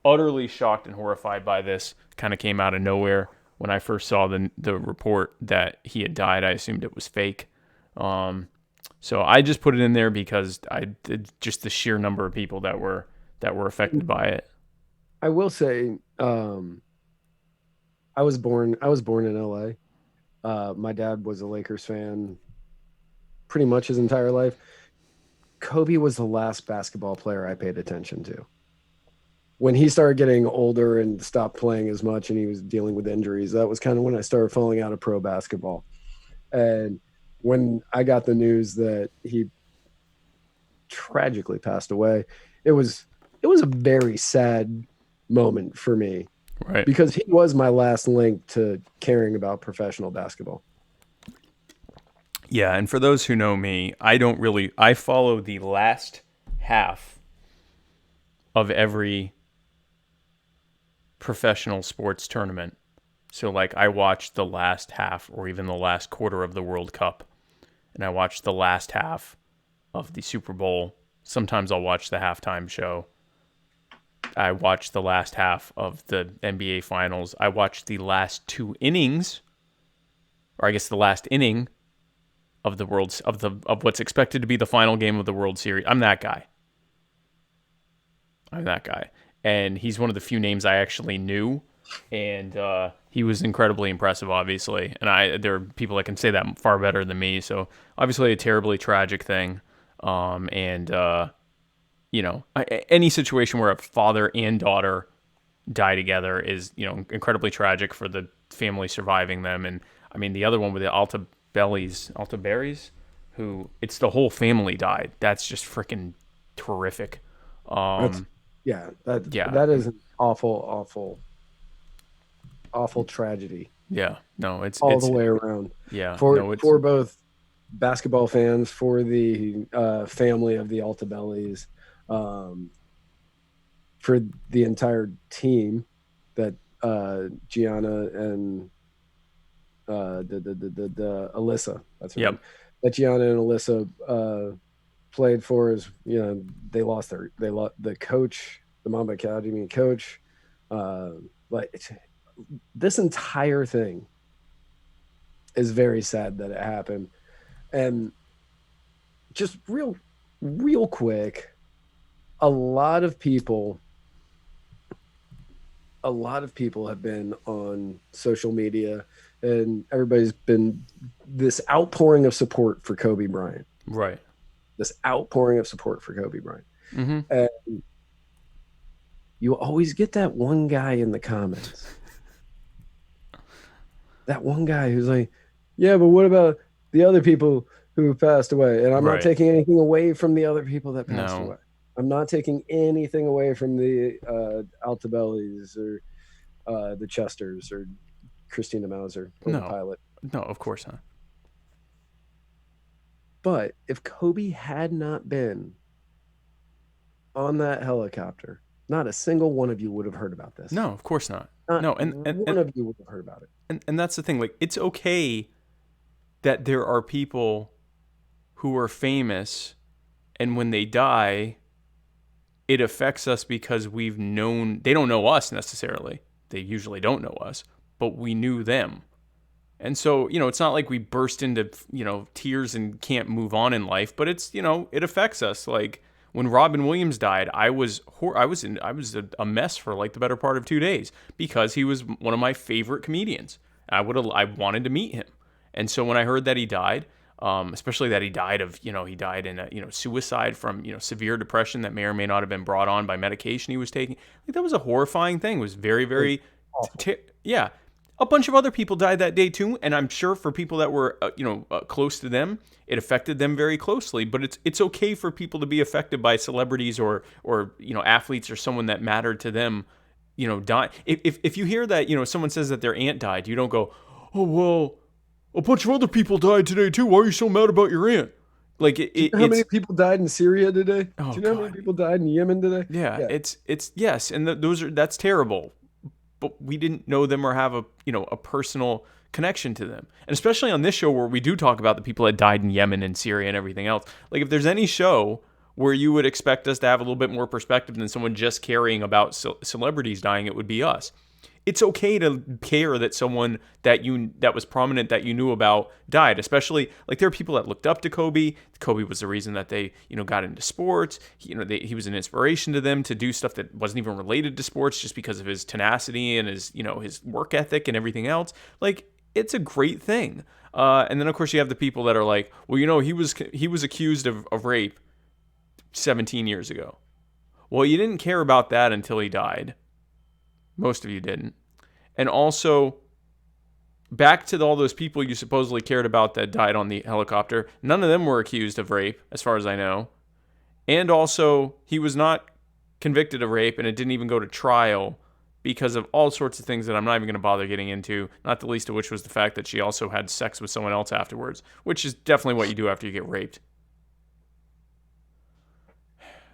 S4: utterly shocked and horrified by this. Kind of came out of nowhere. When I first saw the report that he had died, I assumed it was fake. So I just put it in there because just the sheer number of people that were affected by it.
S3: I will say, I was born in LA. My dad was a Lakers fan pretty much his entire life. Kobe was the last basketball player I paid attention to. When he started getting older and stopped playing as much and he was dealing with injuries, that was kind of when I started falling out of pro basketball. And when I got the news that he tragically passed away, it was a very sad moment for me.
S4: Right.
S3: Because he was my last link to caring about professional basketball.
S4: Yeah, and for those who know me, I follow the last half of every professional sports tournament. So like I watched the last half or even the last quarter of the World Cup, and I watched the last half of the Super Bowl. Sometimes I'll watch the halftime show. I watched the last half of the NBA Finals. I watched the last two innings, or I guess the last inning of of what's expected to be the final game of the World Series. I'm that guy. And he's one of the few names I actually knew, and he was incredibly impressive, obviously. And there are people that can say that far better than me. So obviously a terribly tragic thing, any situation where a father and daughter die together is, incredibly tragic for the family surviving them. And I mean, the other one with the Altaberries, who it's the whole family died. That's just freaking terrific.
S3: That is an awful tragedy.
S4: Yeah, no, it's
S3: all the way around.
S4: Yeah,
S3: for both basketball fans, for the family of the Altabellis, for the entire team that Gianna and the Alyssa. That's her name. That Gianna and Alyssa played for is, they lost the coach, the Mamba Academy coach. This entire thing is very sad that it happened. And just real quick, a lot of people have been on social media, and everybody's been this outpouring of support for Kobe Bryant.
S4: Right.
S3: This outpouring of support for Kobe Bryant.
S4: Mm-hmm.
S3: And you always get that one guy in the comments. That one guy who's like, yeah, but what about the other people who passed away? And I'm not taking anything away from the other people that passed away. I'm not taking anything away from the Altabellis or the Chesters or Christina Mauser or the pilot.
S4: No, of course not.
S3: But if Kobe had not been on that helicopter, not a single one of you would have heard about this.
S4: No, of course not.
S3: And one of you would have heard about it.
S4: And that's the thing. Like, it's okay that there are people who are famous, and when they die, it affects us because they don't know us necessarily. They usually don't know us, but we knew them. And so, it's not like we burst into, tears and can't move on in life, but it's, it affects us. Like, When Robin Williams died, I was a mess for like the better part of 2 days because he was one of my favorite comedians. I wanted to meet him. And so when I heard that he died, especially that he died in a suicide from, severe depression that may or may not have been brought on by medication he was taking. Like, that was a horrifying thing. It was very, very, yeah. A bunch of other people died that day too, and I'm sure for people that were, close to them, it affected them very closely. But it's okay for people to be affected by celebrities or athletes or someone that mattered to them, die. If you hear that, someone says that their aunt died, you don't go, oh well, a bunch of other people died today too. Why are you so mad about your aunt? Like,
S3: Do you know how many people died in Syria today?
S4: Oh,
S3: Do you know how many people died in Yemen today?
S4: Yeah. It's yes, and that's terrible. But we didn't know them or have a personal connection to them. And especially on this show where we do talk about the people that died in Yemen and Syria and everything else. Like, if there's any show where you would expect us to have a little bit more perspective than someone just caring about celebrities dying, it would be us. It's okay to care that someone that was prominent that you knew about died, especially like there are people that looked up to Kobe. Kobe was the reason that they, got into sports. He was an inspiration to them to do stuff that wasn't even related to sports just because of his tenacity and his, his work ethic and everything else. Like, it's a great thing. And then of course you have the people that are like, well, he was accused of rape 17 years ago. Well, you didn't care about that until he died. Most of you didn't. And also, back to all those people you supposedly cared about that died on the helicopter, none of them were accused of rape, as far as I know. And also, he was not convicted of rape, and it didn't even go to trial because of all sorts of things that I'm not even going to bother getting into, not the least of which was the fact that she also had sex with someone else afterwards, which is definitely what you do after you get raped.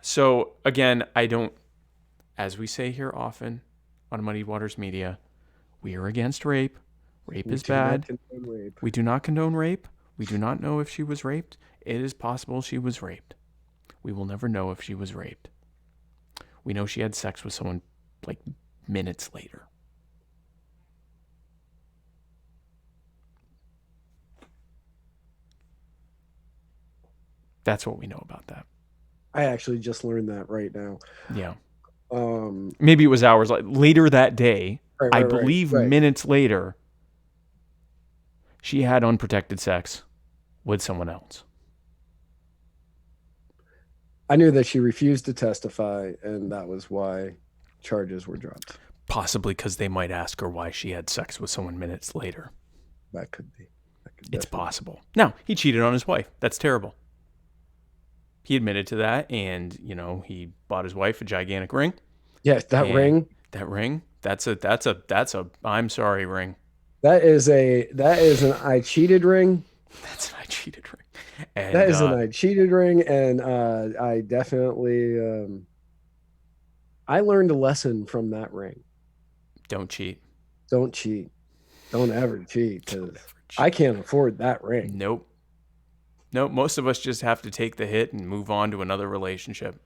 S4: So, again, as we say here often on Muddy Waters Media, we are against rape. Rape is bad. We do not condone rape. We do not know if she was raped. It is possible she was raped. We will never know if she was raped. We know she had sex with someone like minutes later. That's what we know about that.
S3: I actually just learned that right now.
S4: Yeah. Maybe it was hours later that day. I believe minutes later, she had unprotected sex with someone else.
S3: I knew that she refused to testify, and that was why charges were dropped.
S4: Possibly because they might ask her why she had sex with someone minutes later.
S3: That could be.
S4: It's possible. Now, he cheated on his wife. That's terrible. He admitted to that, and he bought his wife a gigantic ring.
S3: Yes, that ring.
S4: That ring. That's a I'm sorry ring.
S3: That is an I cheated ring.
S4: That's an I cheated ring. And,
S3: that is an I cheated ring, and I definitely I learned a lesson from that ring.
S4: Don't cheat.
S3: Don't cheat. Don't ever cheat, because I can't afford that ring.
S4: Nope. Most of us just have to take the hit and move on to another relationship,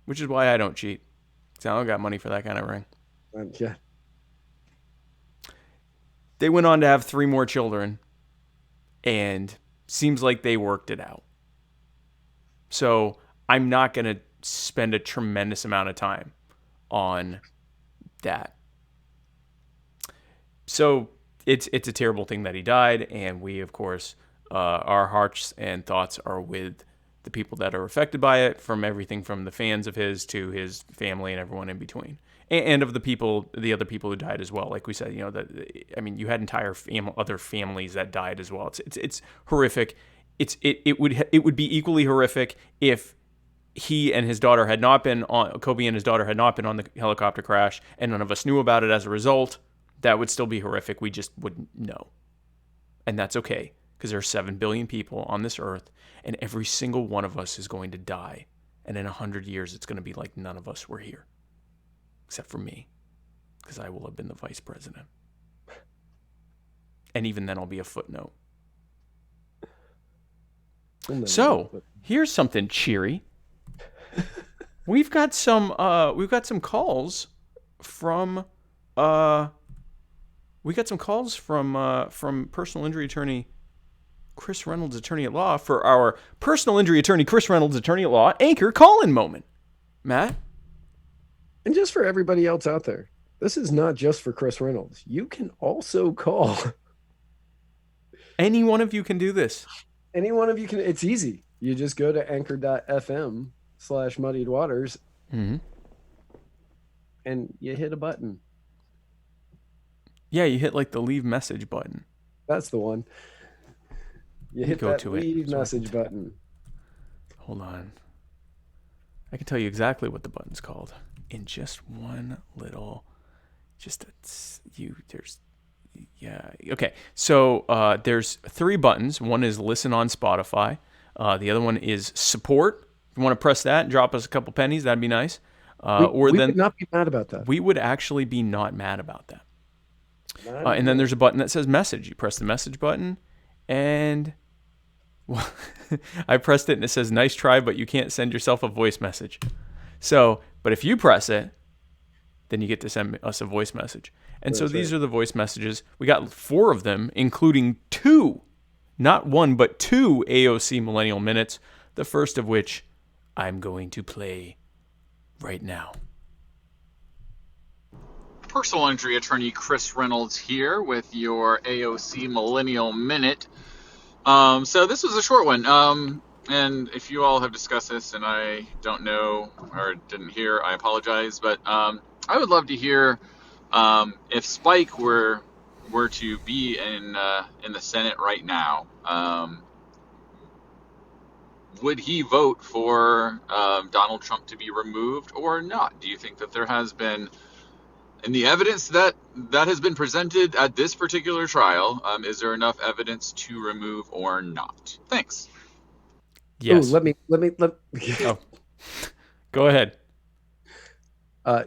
S4: which is why I don't cheat. Because I don't got money for that kind of ring.
S3: Yeah.
S4: They went on to have 3 more children, and seems like they worked it out. So I'm not going to spend a tremendous amount of time on that. So it's a terrible thing that he died, and we, of course, our hearts and thoughts are with the people that are affected by it, from everything from the fans of his to his family and everyone in between, and of the other people who died as well. Like we said, you had entire other families that died as well. It's horrific. It would be equally horrific if he and his daughter had not been on Kobe and his daughter had not been on the helicopter crash, and none of us knew about it as a result. That would still be horrific. We just wouldn't know, and that's okay. Because there are 7 billion people on this earth, and every single one of us is going to die. And in 100 years, it's going to be like none of us were here. Except for me. Because I will have been the vice president. And even then, I'll be a footnote. So, here's something cheery. We've got some calls from personal injury attorney Chris Reynolds, attorney at law, for our personal injury attorney, Chris Reynolds, attorney at law, anchor call-in moment. Matt?
S3: And just for everybody else out there, this is not just for Chris Reynolds. You can also call.
S4: Any one of you can do this.
S3: Any one of you can. It's easy. You just go to anchor.fm/muddied waters
S4: Mm-hmm.
S3: and you hit a button.
S4: Yeah, you hit like the leave message button.
S3: That's the one. You hit that leave message button.
S4: Hold on. I can tell you exactly what the button's called in just one little, okay. So there's 3 buttons. One is listen on Spotify. The other one is support. If you want to press that and drop us a couple pennies, that'd be nice.
S3: We would not be mad about that.
S4: We would actually be not mad about that. And then there's a button that says message. You press the message button, and I pressed it, and it says nice try, but you can't send yourself a voice message. So, but if you press it, then you get to send us a voice message. And so these are the voice messages. We got 4 of them, including 2, not 1, but 2 AOC Millennial Minutes, the first of which I'm going to play right now.
S5: Personal injury attorney Chris Reynolds here with your AOC Millennial Minute. So this was a short one. And if you all have discussed this and I don't know or didn't hear, I apologize. But I would love to hear if Spike were to be in the Senate right now, would he vote for Donald Trump to be removed or not? Do you think that there has been, in the evidence that has been presented at this particular trial, is there enough evidence to remove or not? Thanks.
S4: Yes.
S3: Ooh, let me.
S4: Oh. Go ahead.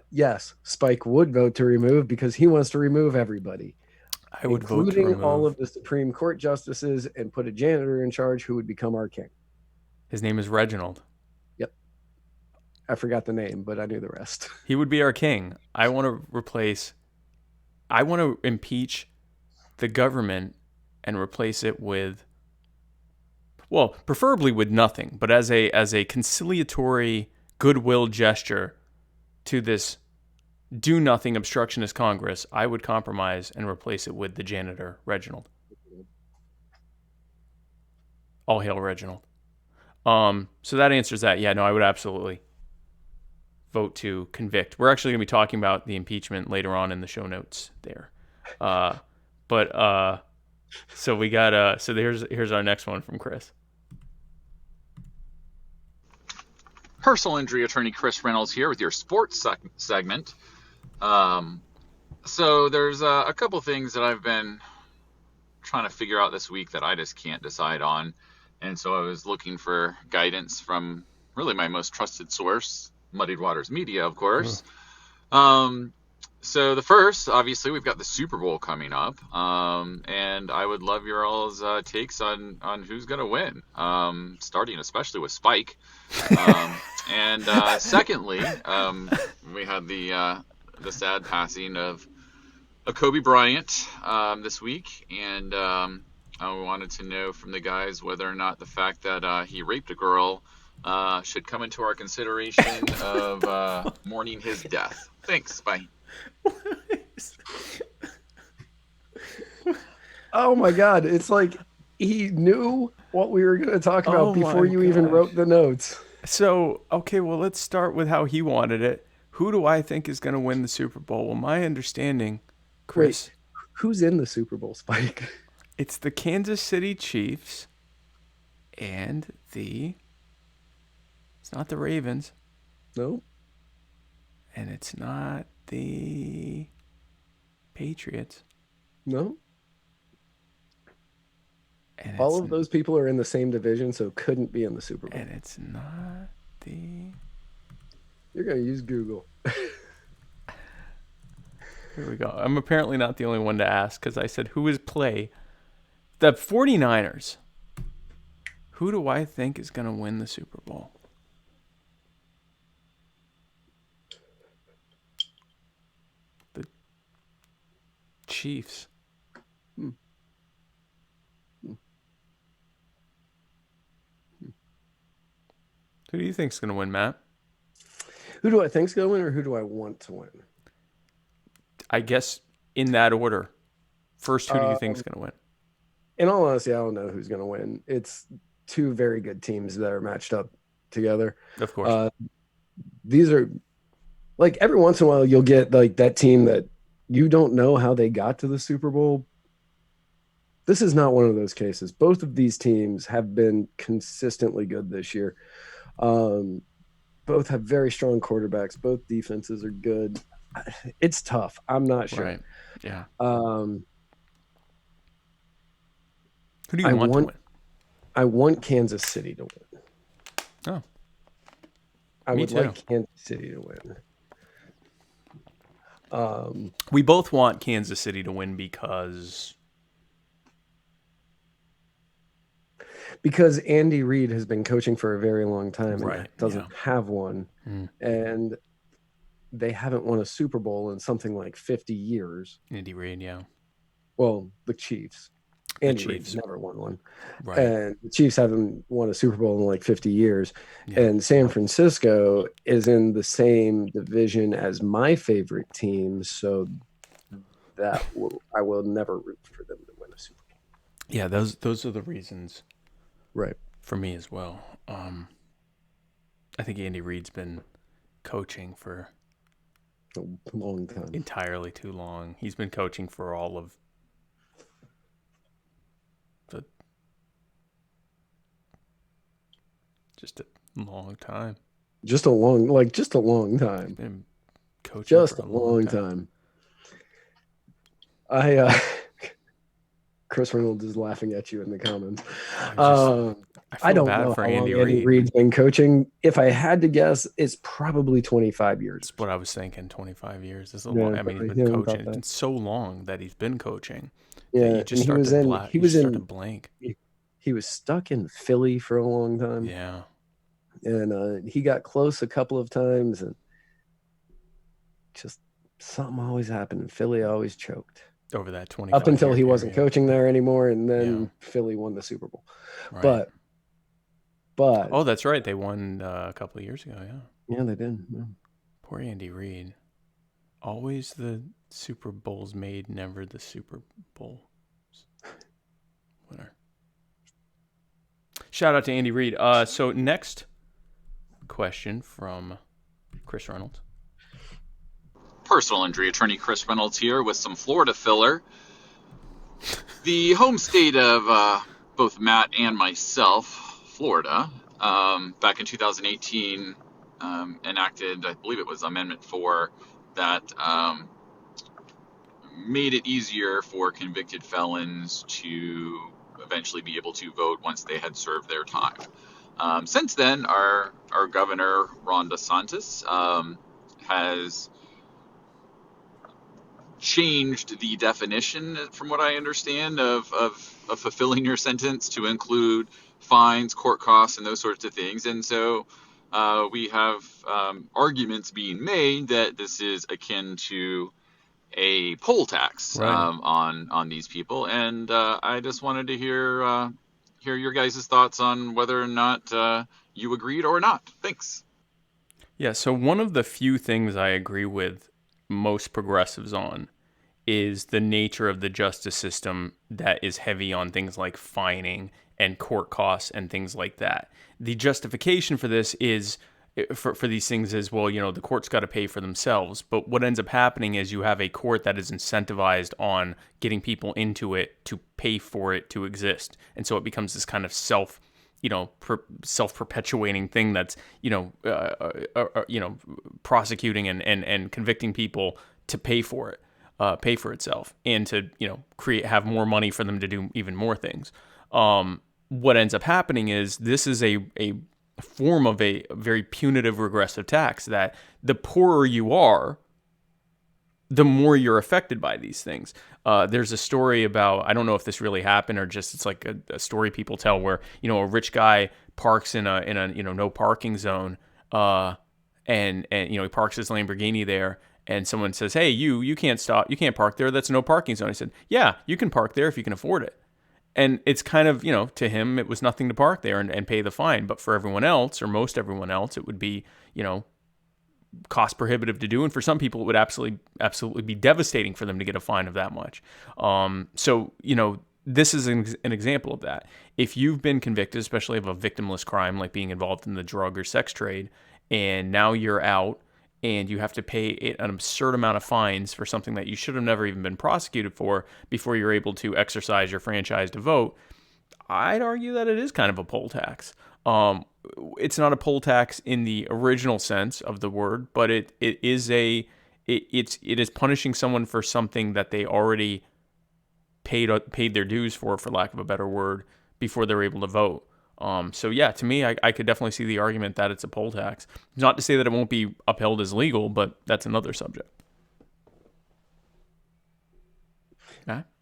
S3: Yes, Spike would vote to remove because he wants to remove everybody.
S4: I would vote to remove,
S3: including all of the Supreme Court justices, and put a janitor in charge who would become our king.
S4: His name is Reginald.
S3: Yep. I forgot the name, but I knew the rest.
S4: He would be our king. I want to impeach the government and replace it with, well, preferably with nothing, but as a conciliatory goodwill gesture to this do-nothing obstructionist Congress, I would compromise and replace it with the janitor, Reginald. All hail Reginald. So that answers that. Yeah, no, I would absolutely vote to convict. We're actually going to be talking about the impeachment later on in the show notes there. So we got, so here's our next one from Chris.
S5: Personal injury attorney Chris Reynolds here with your sports segment. So there's a couple things that I've been trying to figure out this week that I just can't decide on. And so I was looking for guidance from really my most trusted source, Muddied Waters Media, of course. So the first, obviously, we've got the Super Bowl coming up. And I would love your all's takes on who's going to win, starting especially with Spike. And secondly, we had the sad passing of Kobe Bryant this week, and I wanted to know from the guys whether or not the fact that he raped a girl should come into our consideration of mourning his death. Thanks. Bye.
S3: Oh my God! It's like he knew what we were going to talk about before you even wrote the notes.
S4: So, okay, well, let's start with how he wanted it. Who do I think is going to win the Super Bowl? Well, my understanding, Chris.
S3: Wait, who's in the Super Bowl, Spike?
S4: It's the Kansas City Chiefs and it's not the Ravens.
S3: No.
S4: And it's not the Patriots.
S3: No.
S4: And
S3: all of those people are in the same division, so couldn't be in the Super Bowl.
S4: And it's not the...
S3: You're going to use Google.
S4: Here we go. I'm apparently not the only one to ask because I said, who is play? The 49ers. Who do I think is going to win the Super Bowl? The Chiefs. Who do you think's going to win, Matt?
S3: Who do I think's going to win, or who do I want to win?
S4: I guess in that order. First, who do you think's going to win?
S3: In all honesty, I don't know who's going to win. It's two very good teams that are matched up together.
S4: Of course.
S3: These are like every once in a while you'll get like that team that you don't know how they got to the Super Bowl. This is not one of those cases. Both of these teams have been consistently good this year. Both have very strong quarterbacks. Both defenses are good. It's tough. I'm not sure.
S4: Right. Yeah.
S3: Who
S4: do you want to win?
S3: I want Kansas City to win.
S4: Oh.
S3: I
S4: Me
S3: would
S4: too.
S3: like Kansas City to win.
S4: We both want Kansas City to win because
S3: Andy Reid has been coaching for a very long time
S4: Right,
S3: and doesn't have one. And they haven't won a Super Bowl in something like 50 years.
S4: Andy Reid, yeah.
S3: Well, the Chiefs. Andy Reid's
S4: Chiefs.
S3: never won one.
S4: Right.
S3: And the Chiefs haven't won a Super Bowl in like 50 years.
S4: Yeah.
S3: And San Francisco is in the same division as my favorite team. So I will never root for them to win a Super Bowl.
S4: Yeah, those are the reasons.
S3: Right.
S4: For me as well. I think Andy Reid's been coaching for
S3: A long time.
S4: entirely too long. He's been coaching for all of just a long time.
S3: Just a long time.
S4: Been coaching
S3: Just
S4: for
S3: a long time. Chris Reynolds is laughing at you in the comments. I don't know
S4: for
S3: how long
S4: Andy
S3: Andy Reid's been coaching. If I had to guess, it's probably 25 years.
S4: That's what I was thinking. 25 years. That's a
S3: Yeah,
S4: long. I mean, he's
S3: yeah,
S4: been
S3: about
S4: coaching.
S3: that.
S4: It's so long that he's been coaching.
S3: Yeah,
S4: that you just
S3: and
S4: start to blank.
S3: He was stuck in Philly for a long time.
S4: Yeah.
S3: And he got close a couple of times, and just something always happened. And Philly always choked.
S4: Over that 25
S3: Up until he
S4: year
S3: wasn't
S4: period.
S3: coaching there anymore, and then
S4: Yeah.
S3: Philly won the Super Bowl.
S4: Right.
S3: But
S4: Oh, that's right. They won a couple of years ago, yeah.
S3: yeah, they did. Yeah.
S4: Poor Andy Reid. Always the Super Bowls made, never the Super Bowl winner. Shout out to Andy Reid. So next question from Chris Reynolds.
S5: Personal injury attorney Chris Reynolds here with some Florida filler. The home state of both Matt and myself, Florida, back in 2018, enacted, I believe it was Amendment 4, that made it easier for convicted felons to eventually be able to vote once they had served their time. Since then, our governor, Ron DeSantis, has changed the definition, from what I understand, of fulfilling your sentence to include fines, court costs, and those sorts of things. And so we have arguments being made that this is akin to a poll tax
S4: Right.
S5: on these people. And I just wanted to hear your guys' thoughts on whether or not you agreed or not. Thanks.
S4: Yeah, so one of the few things I agree with most progressives on is the nature of the justice system that is heavy on things like fining and court costs and things like that. The justification for this is for these things is, well, you know, the court's got to pay for themselves. But what ends up happening is you have a court that is incentivized on getting people into it to pay for it to exist. And so it becomes this kind of self-perpetuating thing that's, prosecuting and convicting people to pay for it, pay for itself, and to, have more money for them to do even more things. What ends up happening is this is a form of a very punitive regressive tax that the poorer you are, the more you're affected by these things. There's a story about, I don't know if this really happened or just it's like a story people tell where, a rich guy parks in a no parking zone, and he parks his Lamborghini there, and someone says, "Hey, you can't park there. That's a no parking zone." He said, "Yeah, you can park there if you can afford it." And it's kind of, to him, it was nothing to park there and pay the fine. But for everyone else, or most everyone else, it would be, cost prohibitive to do. And for some people, it would absolutely be devastating for them to get a fine of that much. So, this is an example of that. If you've been convicted, especially of a victimless crime, like being involved in the drug or sex trade, and now you're out and you have to pay an absurd amount of fines for something that you should have never even been prosecuted for before you're able to exercise your franchise to vote, I'd argue that it is kind of a poll tax. It's not a poll tax in the original sense of the word, but it is punishing someone for something that they already paid their dues for lack of a better word, before they're able to vote. So yeah, to me, I could definitely see the argument that it's a poll tax. Not to say that it won't be upheld as legal, but that's another subject.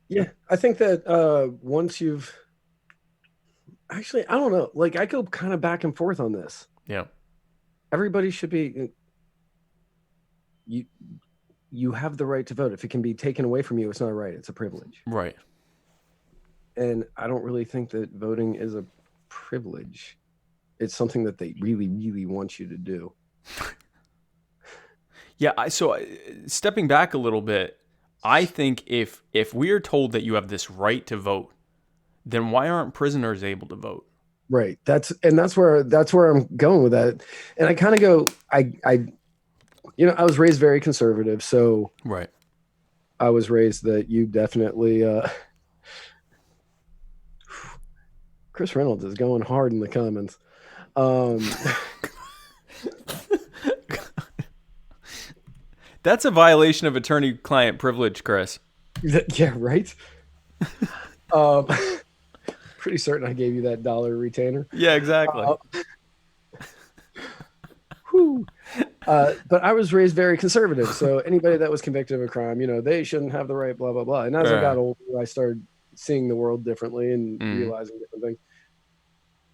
S3: Yeah, I think that once you've... Actually, I don't know. Like, I go kind of back and forth on this.
S4: Yeah.
S3: Everybody should be... You have the right to vote. If it can be taken away from you, it's not a right. It's a privilege.
S4: Right.
S3: And I don't really think that voting is a privilege. It's something that they really, really want you to do.
S4: Yeah. So stepping back a little bit, I think if we are told that you have this right to vote, then why aren't prisoners able to vote?
S3: Right. That's where I'm going with that. And I kind of go, I was raised very conservative, so
S4: right.
S3: I was raised that you definitely Chris Reynolds is going hard in the comments.
S4: That's a violation of attorney-client privilege, Chris.
S3: Yeah, right. Pretty certain I gave you that $1 retainer.
S4: Yeah, exactly.
S3: But I was raised very conservative, so anybody that was convicted of a crime, they shouldn't have the right, blah blah blah. And as I got older, I started seeing the world differently and realizing different things.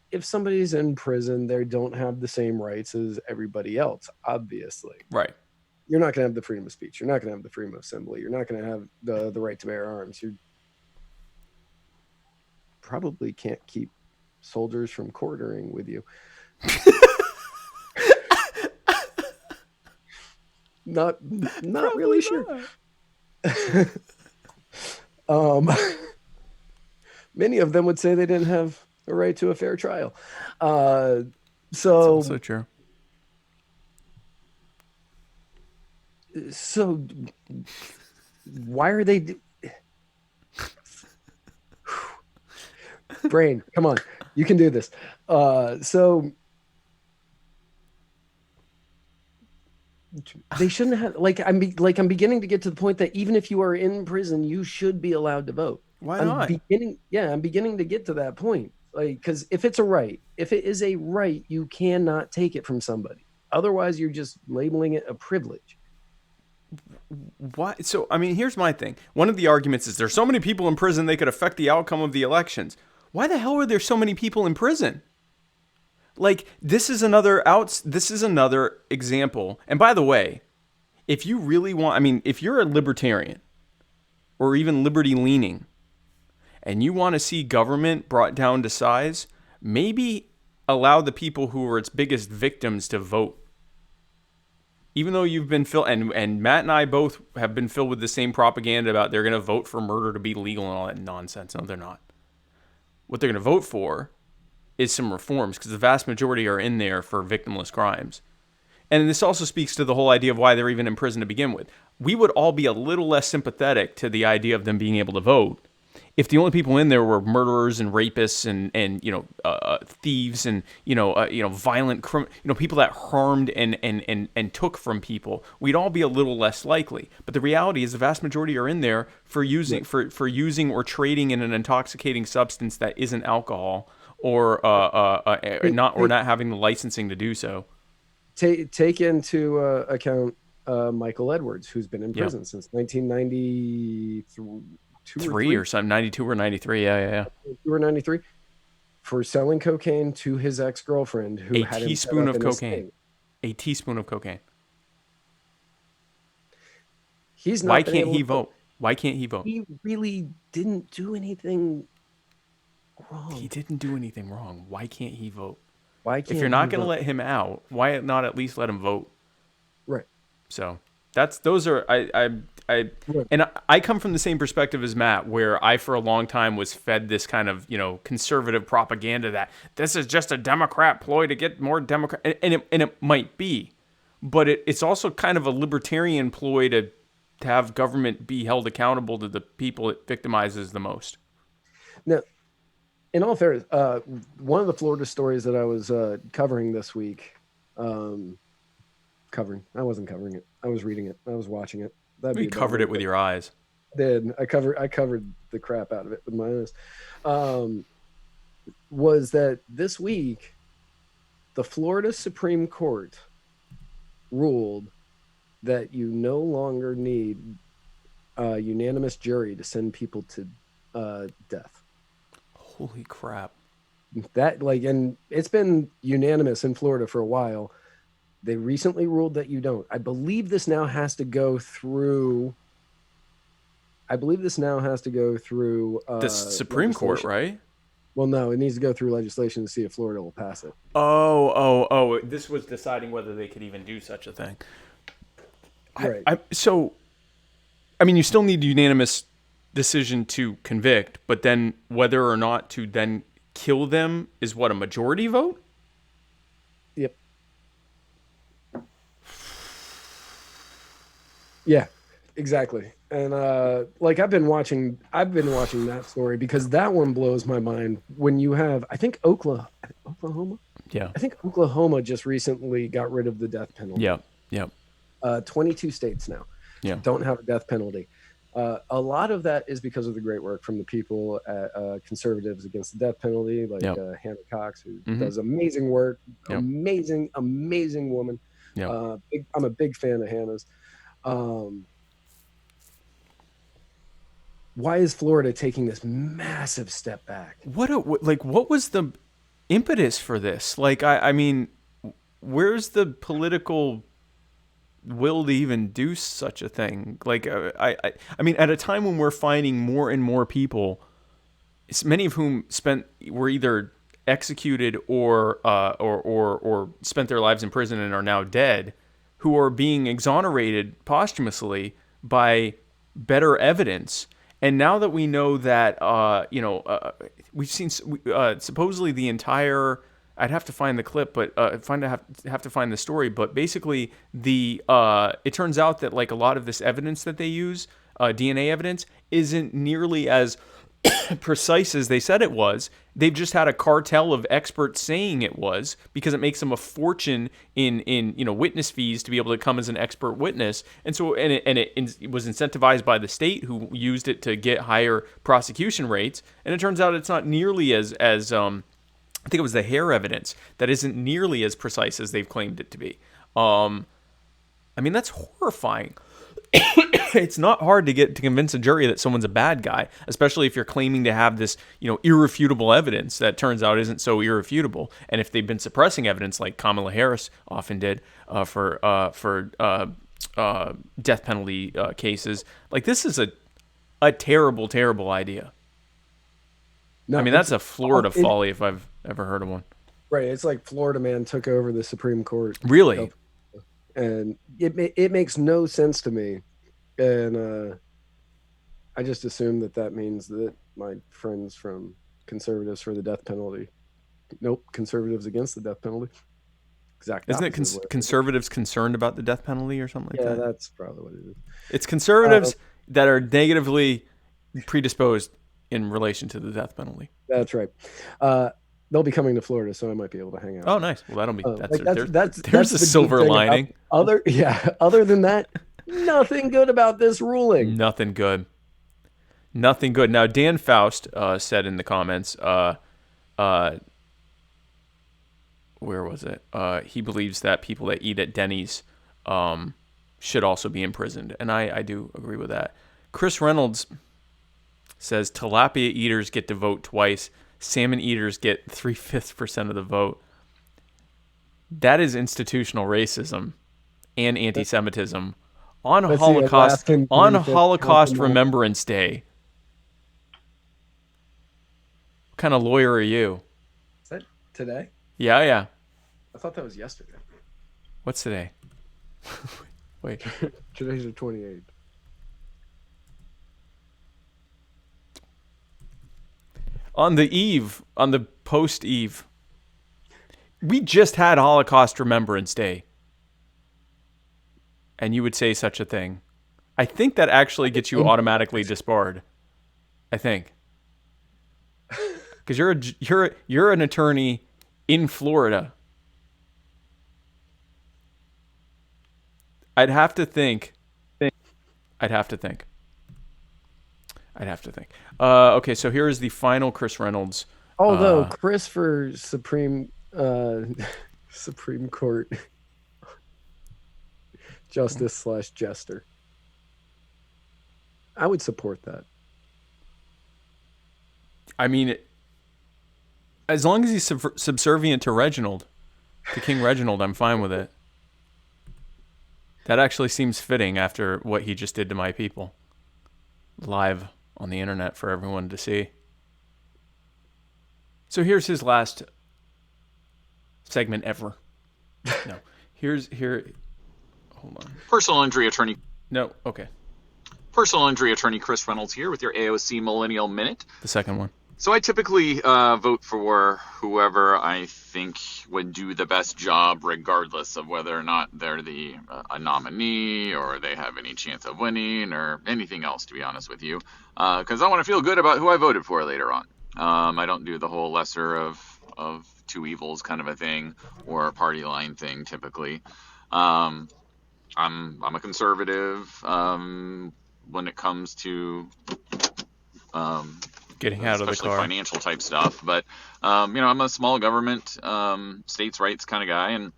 S3: If somebody's in prison, they don't have the same rights as everybody else, obviously.
S4: Right.
S3: You're not going to have the freedom of speech. You're not going to have the freedom of assembly. You're not going to have the right to bear arms. You probably can't keep soldiers from quartering with you. Not really sure. Many of them would say they didn't have a right to a fair trial. So
S4: that's also true.
S3: So why are they brain, come on, you can do this. So they shouldn't have, I'm beginning to get to the point that even if you are in prison, you should be allowed to vote.
S4: Why not?
S3: I'm beginning to get to that point. Because if it is a right, you cannot take it from somebody. Otherwise, you're just labeling it a privilege.
S4: Why? So, I mean, here's my thing. One of the arguments is there's so many people in prison they could affect the outcome of the elections. Why the hell are there so many people in prison? This is another example. And by the way, if you really if you're a libertarian or even liberty leaning and you want to see government brought down to size, maybe allow the people who are its biggest victims to vote. Even though you've been filled, and Matt and I both have been filled with the same propaganda about they're going to vote for murder to be legal and all that nonsense. No, they're not. What they're going to vote for is some reforms, because the vast majority are in there for victimless crimes. And this also speaks to the whole idea of why they're even in prison to begin with. We would all be a little less sympathetic to the idea of them being able to vote if the only people in there were murderers and rapists and thieves and violent people that harmed and took from people. We'd all be a little less likely. But the reality is the vast majority are in there for using for using or trading in an intoxicating substance that isn't alcohol or not having the licensing to do so.
S3: Take into account Michael Edwards, who's been in prison since 1992
S4: or something, 92 or 93, yeah.
S3: 92 or 93, for selling cocaine to his ex-girlfriend, who had a teaspoon of cocaine.
S4: A teaspoon of cocaine.
S3: He's not.
S4: Why can't he vote? Why can't he vote?
S3: He really didn't do anything wrong?
S4: He didn't do anything wrong. Why can't he vote?
S3: Why can't
S4: If you're not
S3: he
S4: going to
S3: vote?
S4: let him out, why not at least let him vote?
S3: Right.
S4: So those are
S3: Right.
S4: and I come from the same perspective as Matt, where I for a long time was fed this kind of conservative propaganda that this is just a Democrat ploy to get more Democrat, and it might be, but it's also kind of a libertarian ploy to have government be held accountable to the people it victimizes the most.
S3: Now, in all fairness, one of the Florida stories that I was covering this week, I wasn't covering it. I was reading it. I was watching it.
S4: You covered it with your eyes.
S3: I covered the crap out of it with my eyes. Was that this week the Florida Supreme Court ruled that you no longer need a unanimous jury to send people to death.
S4: Holy crap.
S3: And it's been unanimous in Florida for a while. They recently ruled that you don't. I believe this now has to go through
S4: The Supreme Court, right?
S3: Well, no, it needs to go through legislation to see if Florida will pass it.
S4: Oh! This was deciding whether they could even do such a thing.
S3: Right.
S4: I mean, you still need unanimous decision to convict, but then whether or not to then kill them is what, a majority vote?
S3: Yep. Yeah, exactly. And I've been watching that story because that one blows my mind. When you have, I think Oklahoma.
S4: Yeah.
S3: I think Oklahoma just recently got rid of the death penalty.
S4: Yeah.
S3: 22 states now don't have a death penalty. A lot of that is because of the great work from the people at Conservatives Against the Death Penalty, like Hannah Cox, who does amazing work. Amazing woman. I'm a big fan of Hannah's. Why is Florida taking this massive step back?
S4: What was the impetus for this? I mean, where's the political will to even do such a thing? I mean, at a time when we're finding more and more people, many of whom were either executed or spent their lives in prison and are now dead, who are being exonerated posthumously by better evidence. And now that we know that, we've seen supposedly the entire. I'd have to find the clip, but have to find the story. But basically, it turns out that a lot of this evidence that they use, DNA evidence, isn't nearly as precise as they said it was. They've just had a cartel of experts saying it was, because it makes them a fortune in witness fees to be able to come as an expert witness. And so it was incentivized by the state, who used it to get higher prosecution rates. And it turns out it's not nearly as I think it was the hair evidence that isn't nearly as precise as they've claimed it to be. I mean, that's horrifying. It's not hard to convince a jury that someone's a bad guy, especially if you're claiming to have this, irrefutable evidence that turns out isn't so irrefutable. And if they've been suppressing evidence, like Kamala Harris often did for death penalty cases, this is a terrible, terrible idea. No, I mean, that's a Florida folly if I've ever heard of one.
S3: Right. It's like Florida man took over the Supreme Court.
S4: Really?
S3: And it makes no sense to me. And I just assume that means that my friends from Conservatives for the death penalty. Nope. Conservatives Against the Death Penalty. Exactly.
S4: Isn't it conservatives concerned about the death penalty or something like that?
S3: Yeah, that's probably what it is.
S4: It's conservatives that are negatively predisposed in relation to the death penalty.
S3: That's right. They'll be coming to Florida, so I might be able to hang out.
S4: Oh, nice. Well, that'll be
S3: that's
S4: there's a silver lining.
S3: Other than that, nothing good about this ruling.
S4: Nothing good. Now, Dan Faust said in the comments, where was it? He believes that people that eat at Denny's should also be imprisoned, and I do agree with that. Chris Reynolds says tilapia eaters get to vote twice. Salmon eaters get 3/5% of the vote. That is institutional racism and anti-Semitism on Holocaust Remembrance Day. kind of lawyer are you?
S3: Is that today?
S4: Yeah.
S3: I thought that was yesterday.
S4: What's today? Wait.
S3: Today's the 28th.
S4: On the post-eve, we just had Holocaust Remembrance Day. And you would say such a thing. I think that actually gets you automatically disbarred. I think. Because you're an attorney in Florida. I'd have to think. Okay, so here is the final Chris Reynolds.
S3: Although Chris for Supreme Court Justice / Jester. I would support that.
S4: I mean, as long as he's subservient to Reginald, to King Reginald, I'm fine with it. That actually seems fitting after what he just did to my people. Live on the internet for everyone to see. So here's his last segment ever. No. Hold on.
S5: Personal injury attorney.
S4: No, okay.
S5: Personal injury attorney Chris Reynolds here with your AOC Millennial Minute.
S4: The second one.
S5: So I typically vote for whoever I think would do the best job, regardless of whether or not they're a nominee or they have any chance of winning or anything else, to be honest with you, because I want to feel good about who I voted for later on. I don't do the whole lesser of two evils kind of a thing or party line thing typically. I'm a conservative when it comes to
S4: getting out of the car,
S5: financial type stuff, but I'm a small government states' rights kind of guy, and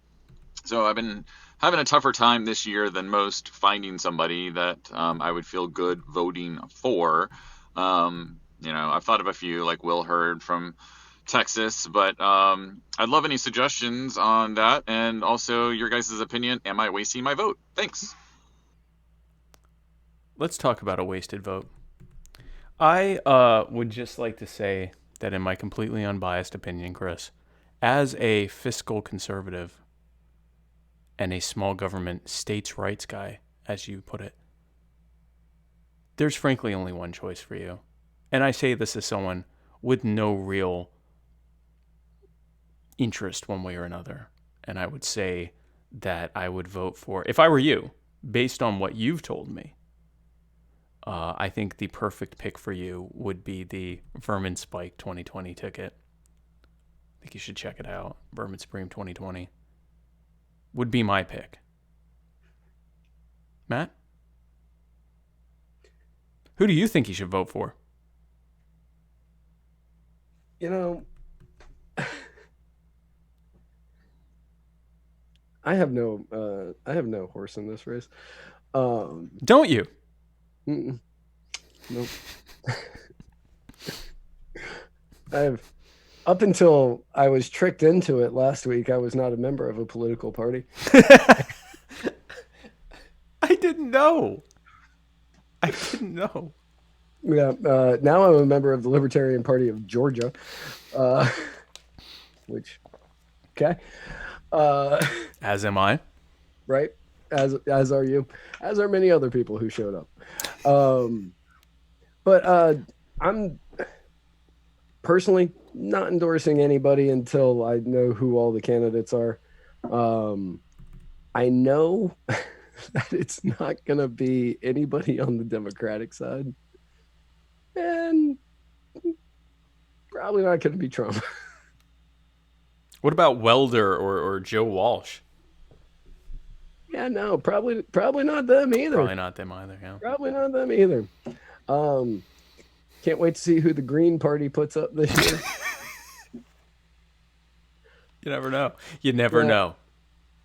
S5: so I've been having a tougher time this year than most finding somebody that I would feel good voting for. I've thought of a few, like Will Hurd from Texas, but I'd love any suggestions on that, and also your guys' opinion. Am I wasting my vote? Thanks.
S4: Let's talk about a wasted vote. I would just like to say that in my completely unbiased opinion, Chris, as a fiscal conservative and a small government states' rights guy, as you put it, there's frankly only one choice for you. And I say this as someone with no real interest one way or another. And I would say that I would vote for, if I were you, based on what you've told me, I think the perfect pick for you would be the Vermin Spike 2020 ticket. I think you should check it out. Vermin Supreme 2020 would be my pick. Matt? Who do you think you should vote for?
S3: I have no horse in this race.
S4: Don't you?
S3: Nope. Up until I was tricked into it last week, I was not a member of a political party.
S4: I didn't know.
S3: Yeah. Now I'm a member of the Libertarian Party of Georgia, which, okay.
S4: As am I.
S3: Right. As are you, as are many other people who showed up. But I'm personally not endorsing anybody until I know who all the candidates are. I know that it's not going to be anybody on the Democratic side, and probably not going to be Trump.
S4: What about Welder or Joe Walsh?
S3: Yeah, no, probably not them either.
S4: Probably not them either, yeah.
S3: Probably not them either. Can't wait to see who the Green Party puts up this year.
S4: You never know. You never know.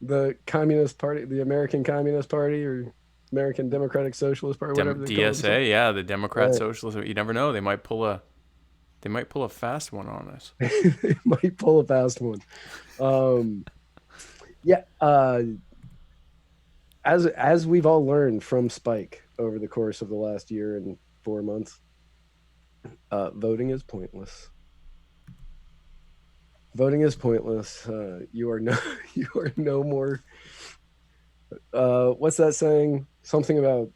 S3: The Communist Party, the American Communist Party, or American Democratic Socialist Party, whatever they call
S4: DSA, yeah, the Democrat Socialist. You never know. They might pull a fast one on us.
S3: They might pull a fast one. As we've all learned from Spike over the course of the last year and 4 months, voting is pointless. Voting is pointless. You are no you are no more. What's that saying? Something about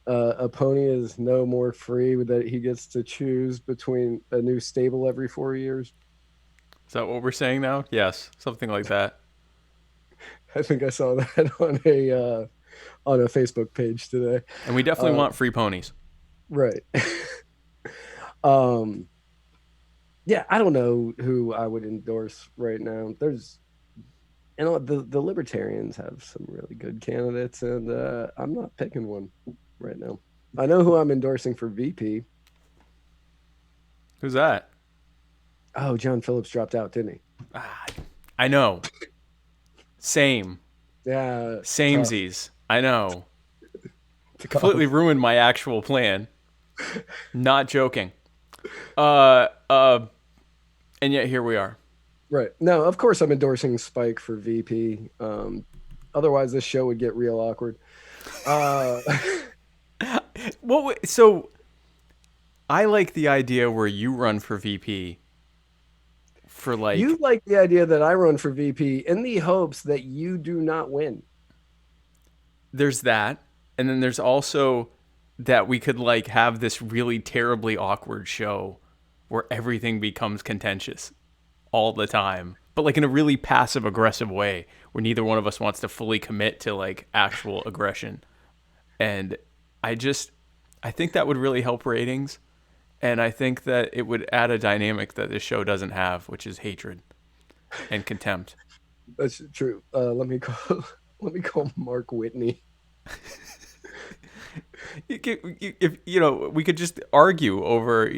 S3: a pony is no more free that he gets to choose between a new stable every 4 years.
S4: Is that what we're saying now? Yes, something like that.
S3: I think I saw that on a Facebook page today.
S4: And we definitely want free ponies.
S3: Right. um yeah, I don't know who I would endorse right now. There's the libertarians have some really good candidates, and I'm not picking one right now. I know who I'm endorsing for VP.
S4: Who's that?
S3: Oh, John Phillips dropped out, didn't he?
S4: I know. Same.
S3: Yeah,
S4: Samesies. I know.
S3: tough.
S4: Completely ruined my actual plan. Not joking. And yet here we are.
S3: Right. No, of course I'm endorsing Spike for VP. Otherwise, this show would get real awkward.
S4: So I like the idea where you run for VP for like...
S3: You like the idea that I run for VP in the hopes that you do not win.
S4: There's that. And then there's also that we could like have this really terribly awkward show where everything becomes contentious all the time, but like in a really passive aggressive way where neither one of us wants to fully commit to like actual aggression. And I think that would really help ratings. And I think that it would add a dynamic that this show doesn't have, which is hatred and contempt.
S3: That's true. Let me call Mark Whitney.
S4: If we could just argue over,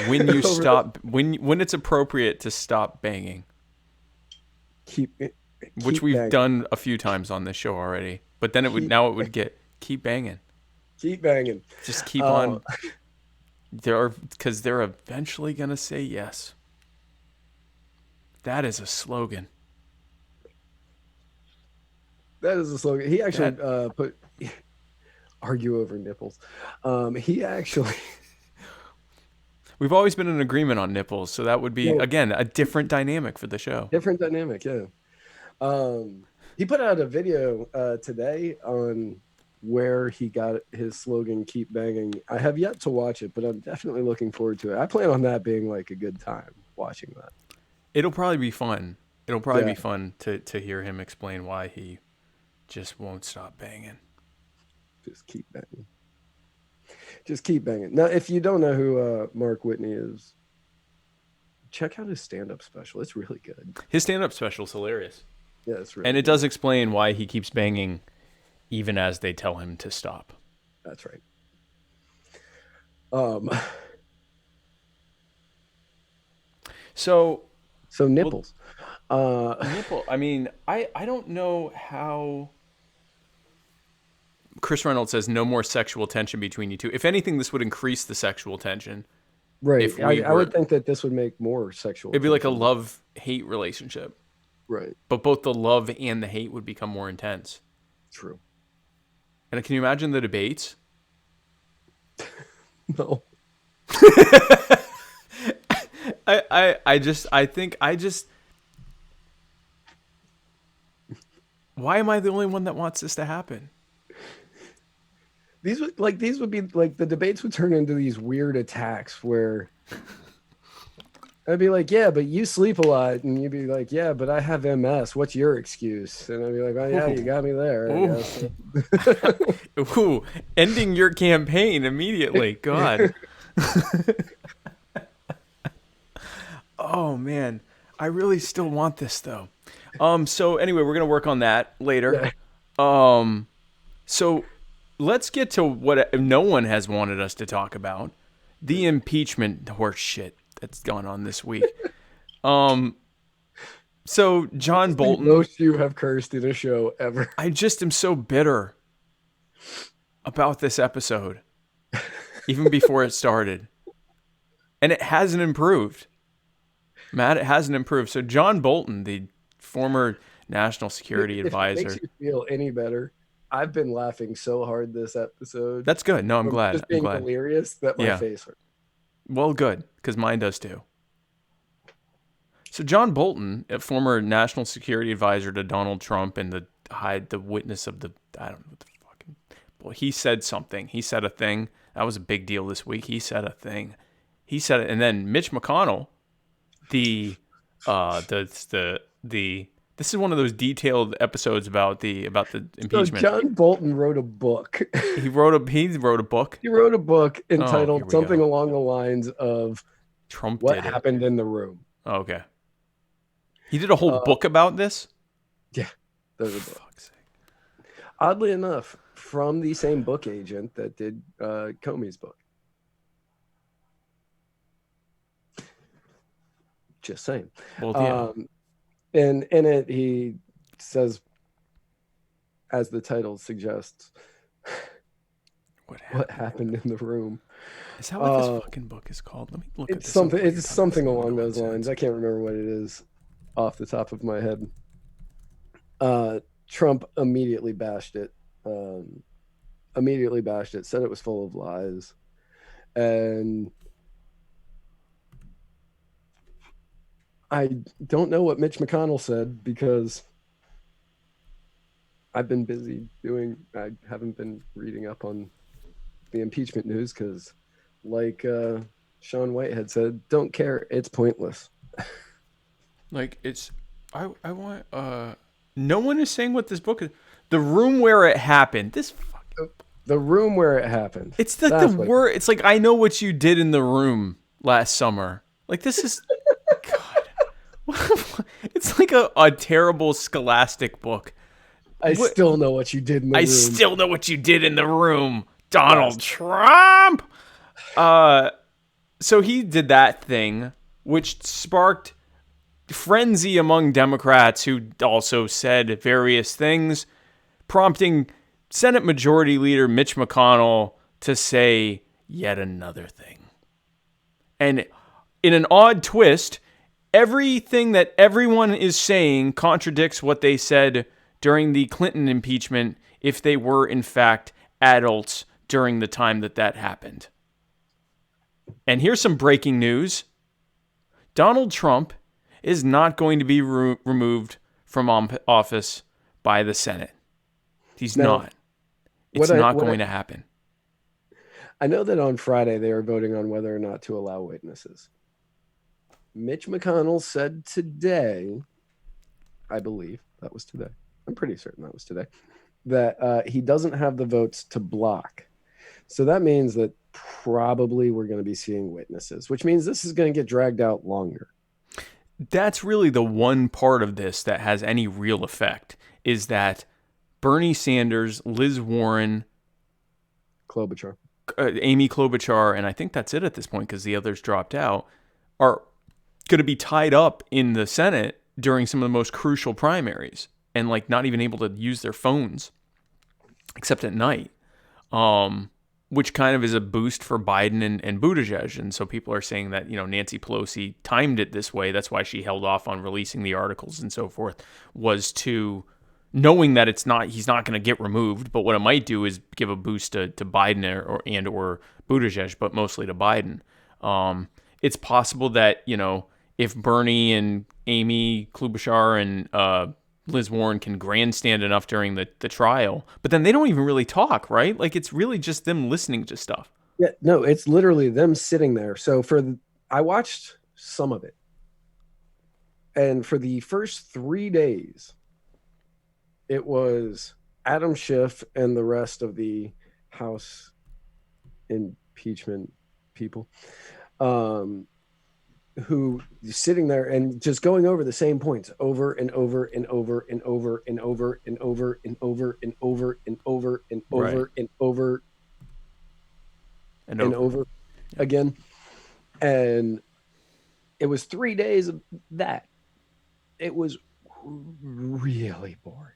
S4: when you stop, when it's appropriate to stop banging, which we've
S3: banging.
S4: done a few times on this show already. But then it would get keep banging.
S3: Keep banging.
S4: Just keep on. Because they're eventually gonna say yes. That is a slogan.
S3: That is a slogan. He actually put argue over nipples. He actually.
S4: We've always been in agreement on nipples, so that would be again a different dynamic for the show.
S3: Different dynamic, yeah. He put out a video today on where he got his slogan "Keep Banging." I have yet to watch it, but I'm definitely looking forward to it. I plan on that being like a good time watching that.
S4: It'll probably be fun. It'll probably be fun to hear him explain why he just won't stop banging.
S3: Just keep banging. Just keep banging. Now, if you don't know who Mark Whitney is, check out his stand-up special. It's really good.
S4: His stand-up special is hilarious.
S3: Yeah, it's really
S4: and it
S3: good.
S4: does explain why he keeps banging even as they tell him to stop.
S3: That's right.
S4: So
S3: nipples.
S4: Nipple. I mean, I don't know how. Chris Reynolds says no more sexual tension between you two. If anything, this would increase the sexual tension.
S3: Right. I would think that this would make more sexual.
S4: It'd be like a love-hate relationship.
S3: Right.
S4: But both the love and the hate would become more intense.
S3: True.
S4: And can you imagine the debates?
S3: No.
S4: I think why am I the only one that wants this to happen?
S3: These would be like the debates would turn into these weird attacks where I'd be like, yeah, but you sleep a lot, and you'd be like, yeah, but I have MS. What's your excuse? And I'd be like, oh yeah, you got me there. I guess.
S4: Ooh, ending your campaign immediately. God. Oh man, I really still want this though. So anyway, we're gonna work on that later. Yeah. So let's get to what no one has wanted us to talk about: the impeachment horse shit that's gone on this week. So John Bolton.
S3: Most you have cursed in a show ever.
S4: I just am so bitter about this episode, even before it started, and it hasn't improved. Matt, it hasn't improved. So John Bolton, the former national security advisor.
S3: If it makes you feel any better, I've been laughing so hard this episode.
S4: That's good. No, I'm glad.
S3: Just being
S4: I'm glad.
S3: Delirious that my face hurt.
S4: Well, good, because mine does too. So John Bolton, a former national security advisor to Donald Trump and the witness of I don't know what the fucking, well, he said something. He said a thing. That was a big deal this week. He said a thing. He said it, and then Mitch McConnell, the this is one of those detailed episodes about the
S3: So
S4: impeachment.
S3: John Bolton wrote a book.
S4: He wrote a book.
S3: He wrote a book
S4: here
S3: entitled
S4: we
S3: something
S4: go.
S3: along the lines of
S4: Trump
S3: "What
S4: did it.
S3: Happened in the Room."
S4: Okay. He did a whole book about this?
S3: Yeah, there's a book.
S4: Fuck's sake.
S3: Oddly enough, from the same book agent that did Comey's book. Just saying.
S4: Well, yeah.
S3: And in it, he says, as the title suggests, what happened in the room.
S4: Is that what this fucking book is called? Let me look at
S3: It's
S4: this.
S3: something. It's something along those lines. I can't remember what it is off the top of my head. Trump immediately bashed it. Said it was full of lies, and I don't know what Mitch McConnell said because I've been busy I haven't been reading up on the impeachment news because, like Sean Whitehead said, don't care. It's pointless.
S4: Like, it's, I want, no one is saying what this book is. The Room Where It Happened.
S3: The Room Where It Happened.
S4: It's like the word. It's like, I Know What You Did in the Room last summer. Like, this is, God. It's like a terrible scholastic book.
S3: I still know what you did in the room.
S4: I still know what you did in the room, Donald Trump. So he did that thing, which sparked frenzy among Democrats who also said various things, prompting Senate Majority Leader Mitch McConnell to say yet another thing. And in an odd twist, everything that everyone is saying contradicts what they said during the Clinton impeachment if they were, in fact, adults during the time that happened. And here's some breaking news. Donald Trump is not going to be removed from office by the Senate. He's not. It's not going to happen.
S3: I know that on Friday they are voting on whether or not to allow witnesses. Mitch McConnell said today, I believe that was today, I'm pretty certain that was today, that he doesn't have the votes to block. So that means that probably we're going to be seeing witnesses, which means this is going to get dragged out longer.
S4: That's really the one part of this that has any real effect, is that Bernie Sanders, Liz Warren,
S3: Klobuchar,
S4: Amy Klobuchar, and I think that's it at this point because the others dropped out, are going to be tied up in the Senate during some of the most crucial primaries and like not even able to use their phones except at night, which kind of is a boost for Biden and Buttigieg. And so people are saying that, Nancy Pelosi timed it this way. That's why she held off on releasing the articles and so forth, was to knowing that he's not going to get removed. But what it might do is give a boost to Biden or Buttigieg, but mostly to Biden. It's possible that, if Bernie and Amy Klobuchar and Liz Warren can grandstand enough during the trial, but then they don't even really talk, right? Like, it's really just them listening to stuff.
S3: Yeah, no, it's literally them sitting there. So I watched some of it. And for the first 3 days, it was Adam Schiff and the rest of the House impeachment people, who sitting there and just going over the same points over and over and over and over and over and over and over and over and over and over and over and over again. And it was 3 days of that. It was really boring.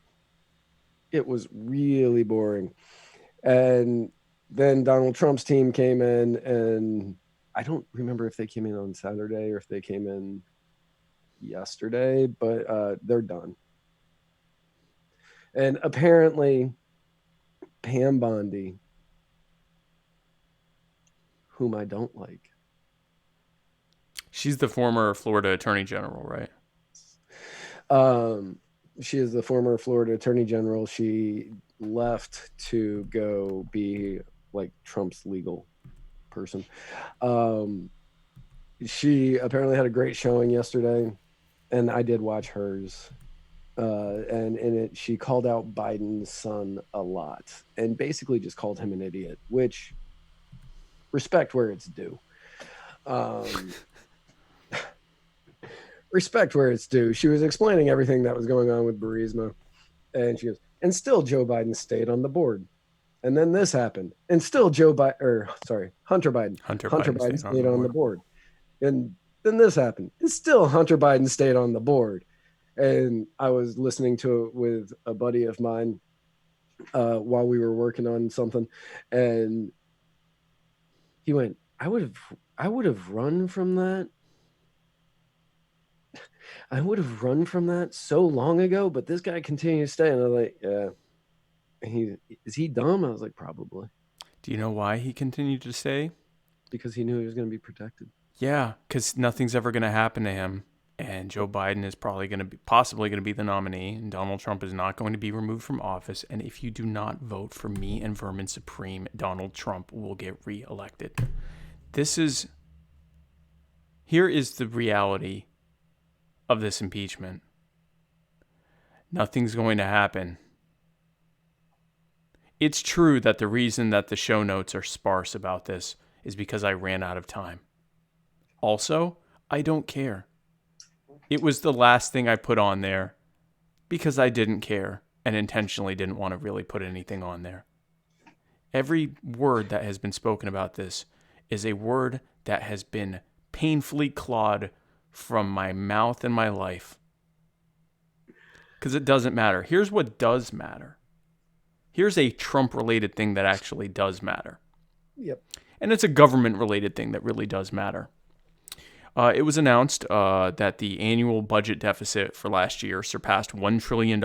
S3: And then Donald Trump's team came in, and I don't remember if they came in on Saturday or if they came in yesterday, but they're done. And apparently Pam Bondi, whom I don't like,
S4: She's the former Florida Attorney General, right?
S3: She is the former Florida Attorney General. She left to go be like Trump's legal person. She apparently had a great showing yesterday, and I did watch hers. And in it, she called out Biden's son a lot and basically just called him an idiot, which respect where it's due. Respect where it's due. She was explaining everything that was going on with Burisma, and she goes, and still Joe Biden stayed on the board. And then this happened, and still Hunter Biden. Hunter Biden stayed on the board. And then this happened, and still Hunter Biden stayed on the board. And I was listening to it with a buddy of mine while we were working on something, and he went, I would have run from that. I would have run from that so long ago, but this guy continues to stay. And I was like, yeah. Is he dumb? I was like, probably.
S4: Do you know why he continued to stay?
S3: Because he knew he was going to be protected.
S4: Yeah, because nothing's ever going to happen to him. And Joe Biden is possibly going to be the nominee. And Donald Trump is not going to be removed from office. And if you do not vote for me and Vermin Supreme, Donald Trump will get reelected. Here is the reality of this impeachment. Nothing's going to happen. It's true that the reason that the show notes are sparse about this is because I ran out of time. Also, I don't care. It was the last thing I put on there because I didn't care and intentionally didn't want to really put anything on there. Every word that has been spoken about this is a word that has been painfully clawed from my mouth and my life. Because it doesn't matter. Here's what does matter. Here's a Trump-related thing that actually does matter.
S3: Yep.
S4: And it's a government-related thing that really does matter. It was announced that the annual budget deficit for last year surpassed $1 trillion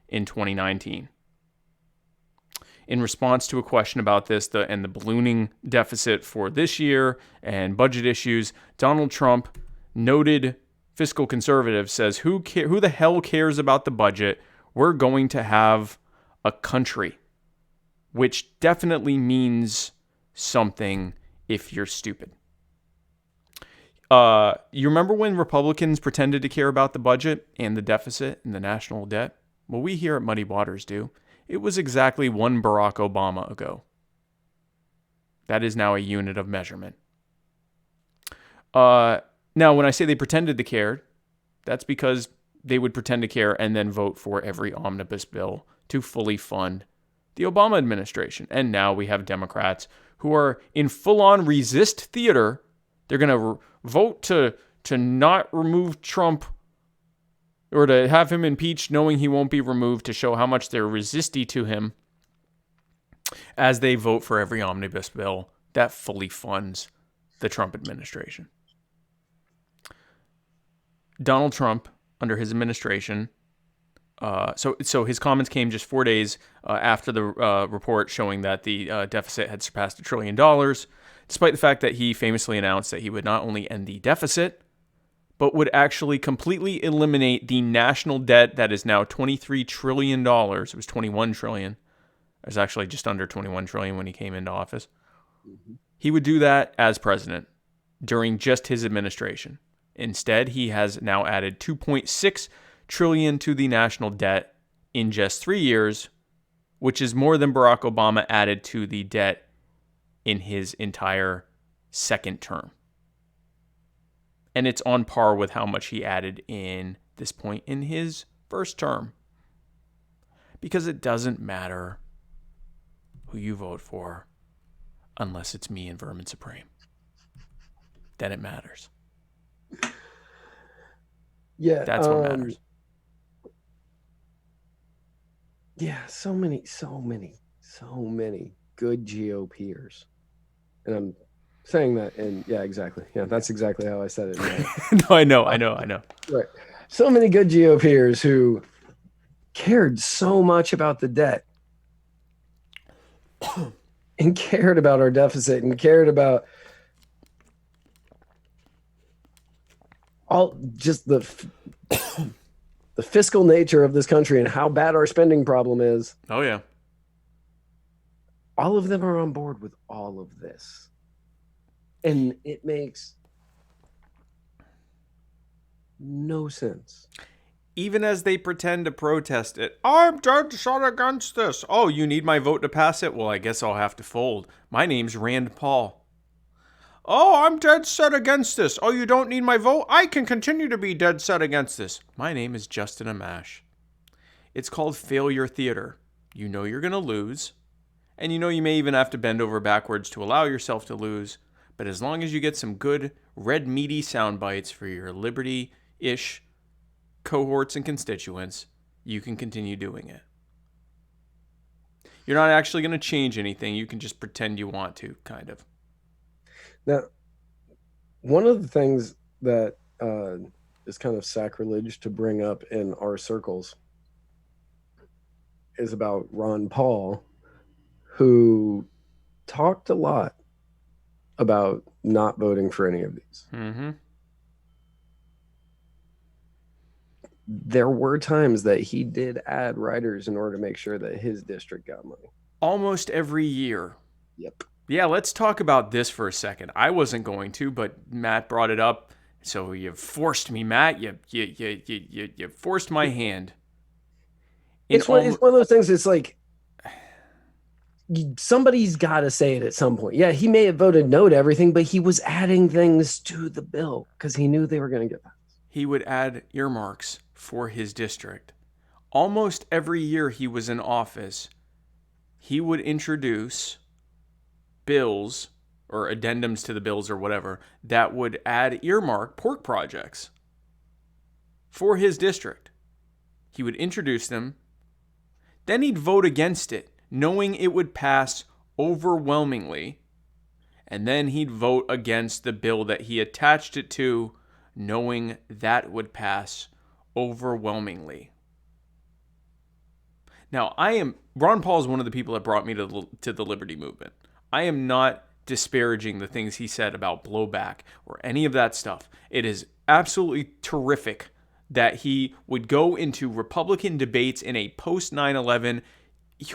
S4: in 2019. In response to a question about this and the ballooning deficit for this year and budget issues, Donald Trump, noted fiscal conservative, says, who the hell cares about the budget? We're going to have a country, which definitely means something if you're stupid. You remember when Republicans pretended to care about the budget and the deficit and the national debt? Well, we here at Muddy Waters do. It was exactly one Barack Obama ago. That is now a unit of measurement. Now, when I say they pretended to care, that's because they would pretend to care and then vote for every omnibus bill to fully fund the Obama administration. And now we have Democrats who are in full-on resist theater. They're going to vote to not remove Trump or to have him impeached knowing he won't be removed, to show how much they're resisty to him as they vote for every omnibus bill that fully funds the Trump administration. Donald Trump, under his administration, so his comments came just 4 days after the report showing that the deficit had surpassed $1 trillion, despite the fact that he famously announced that he would not only end the deficit, but would actually completely eliminate the national debt that is now $23 trillion. It was $21 trillion. It was actually just under $21 trillion when he came into office. Mm-hmm. He would do that as president during just his administration. Instead, he has now added $2.6 trillion to the national debt in just 3 years, which is more than Barack Obama added to the debt in his entire second term. And it's on par with how much he added in this point in his first term. Because it doesn't matter who you vote for unless it's me and Vermin Supreme. Then it matters.
S3: Yeah,
S4: that's what matters.
S3: Yeah, so many good GOPers. And I'm saying that, and yeah, exactly. Yeah, that's exactly how I said it.
S4: No, I know.
S3: Right. So many good GOPers who cared so much about the debt and cared about our deficit and cared about all just the fiscal nature of this country and how bad our spending problem is.
S4: Oh, yeah.
S3: All of them are on board with all of this. And it makes no sense.
S4: Even as they pretend to protest it. I'm dead set against this. Oh, you need my vote to pass it? Well, I guess I'll have to fold. My name's Rand Paul. Oh, I'm dead set against this. Oh, you don't need my vote? I can continue to be dead set against this. My name is Justin Amash. It's called failure theater. You know you're going to lose. And you know you may even have to bend over backwards to allow yourself to lose. But as long as you get some good, red, meaty sound bites for your liberty-ish cohorts and constituents, you can continue doing it. You're not actually going to change anything. You can just pretend you want to, kind of.
S3: Now, one of the things that is kind of sacrilege to bring up in our circles is about Ron Paul, who talked a lot about not voting for any of these.
S4: Mm-hmm.
S3: There were times that he did add riders in order to make sure that his district got money.
S4: Almost every year.
S3: Yep.
S4: Yeah, let's talk about this for a second. I wasn't going to, but Matt brought it up. So you forced me, Matt. You forced my hand.
S3: It's one of those things. It's like somebody's got to say it at some point. Yeah, he may have voted no to everything, but he was adding things to the bill because he knew they were going to get passed.
S4: He would add earmarks for his district. Almost every year he was in office, he would introduce bills or addendums to the bills or whatever that would add earmark pork projects for his district. He would introduce them. Then he'd vote against it, knowing it would pass overwhelmingly. And then he'd vote against the bill that he attached it to, knowing that would pass overwhelmingly. Now, Ron Paul is one of the people that brought me to the Liberty Movement. I am not disparaging the things he said about blowback or any of that stuff. It is absolutely terrific that he would go into Republican debates in a post 9/11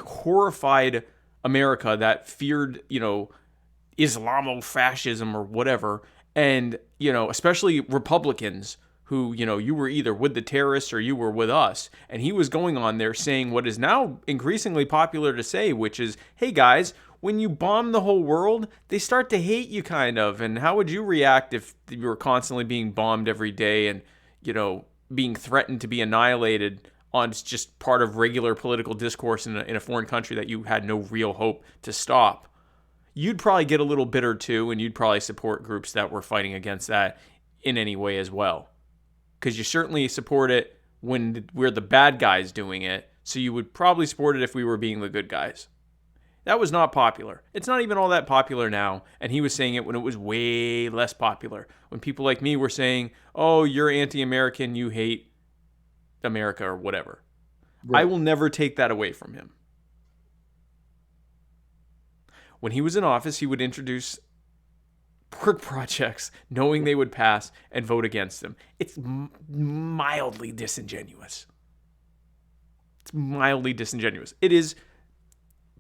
S4: horrified America that feared, Islamofascism or whatever. And, especially Republicans who, you were either with the terrorists or you were with us. And he was going on there saying what is now increasingly popular to say, which is, hey guys, when you bomb the whole world, they start to hate you kind of. And how would you react if you were constantly being bombed every day and, being threatened to be annihilated on just part of regular political discourse in a foreign country that you had no real hope to stop? You'd probably get a little bitter too, and you'd probably support groups that were fighting against that in any way as well. Because you certainly support it when we're the bad guys doing it, so you would probably support it if we were being the good guys. That was not popular. It's not even all that popular now, and he was saying it when it was way less popular. When people like me were saying, oh, you're anti-American, you hate America or whatever. Right. I will never take that away from him. When he was in office, he would introduce pork projects knowing they would pass and vote against them. It's mildly disingenuous. It is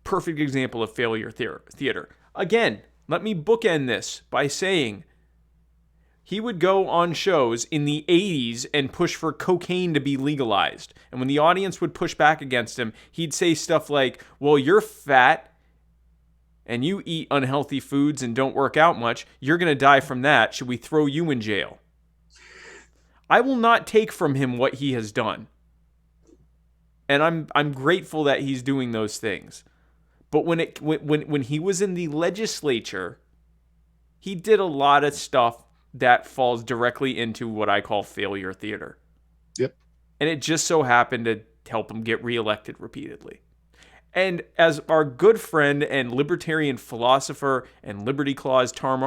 S4: perfect example of failure theater. Again, let me bookend this by saying he would go on shows in the 80s and push for cocaine to be legalized. And when the audience would push back against him, he'd say stuff like, well, you're fat and you eat unhealthy foods and don't work out much, you're going to die from that. Should we throw you in jail? I will not take from him what he has done. And I'm grateful that he's doing those things. But when he was in the legislature, he did a lot of stuff that falls directly into what I call failure theater.
S3: Yep. And
S4: it just so happened to help him get reelected repeatedly. And as our good friend and libertarian philosopher and Liberty Clause Tom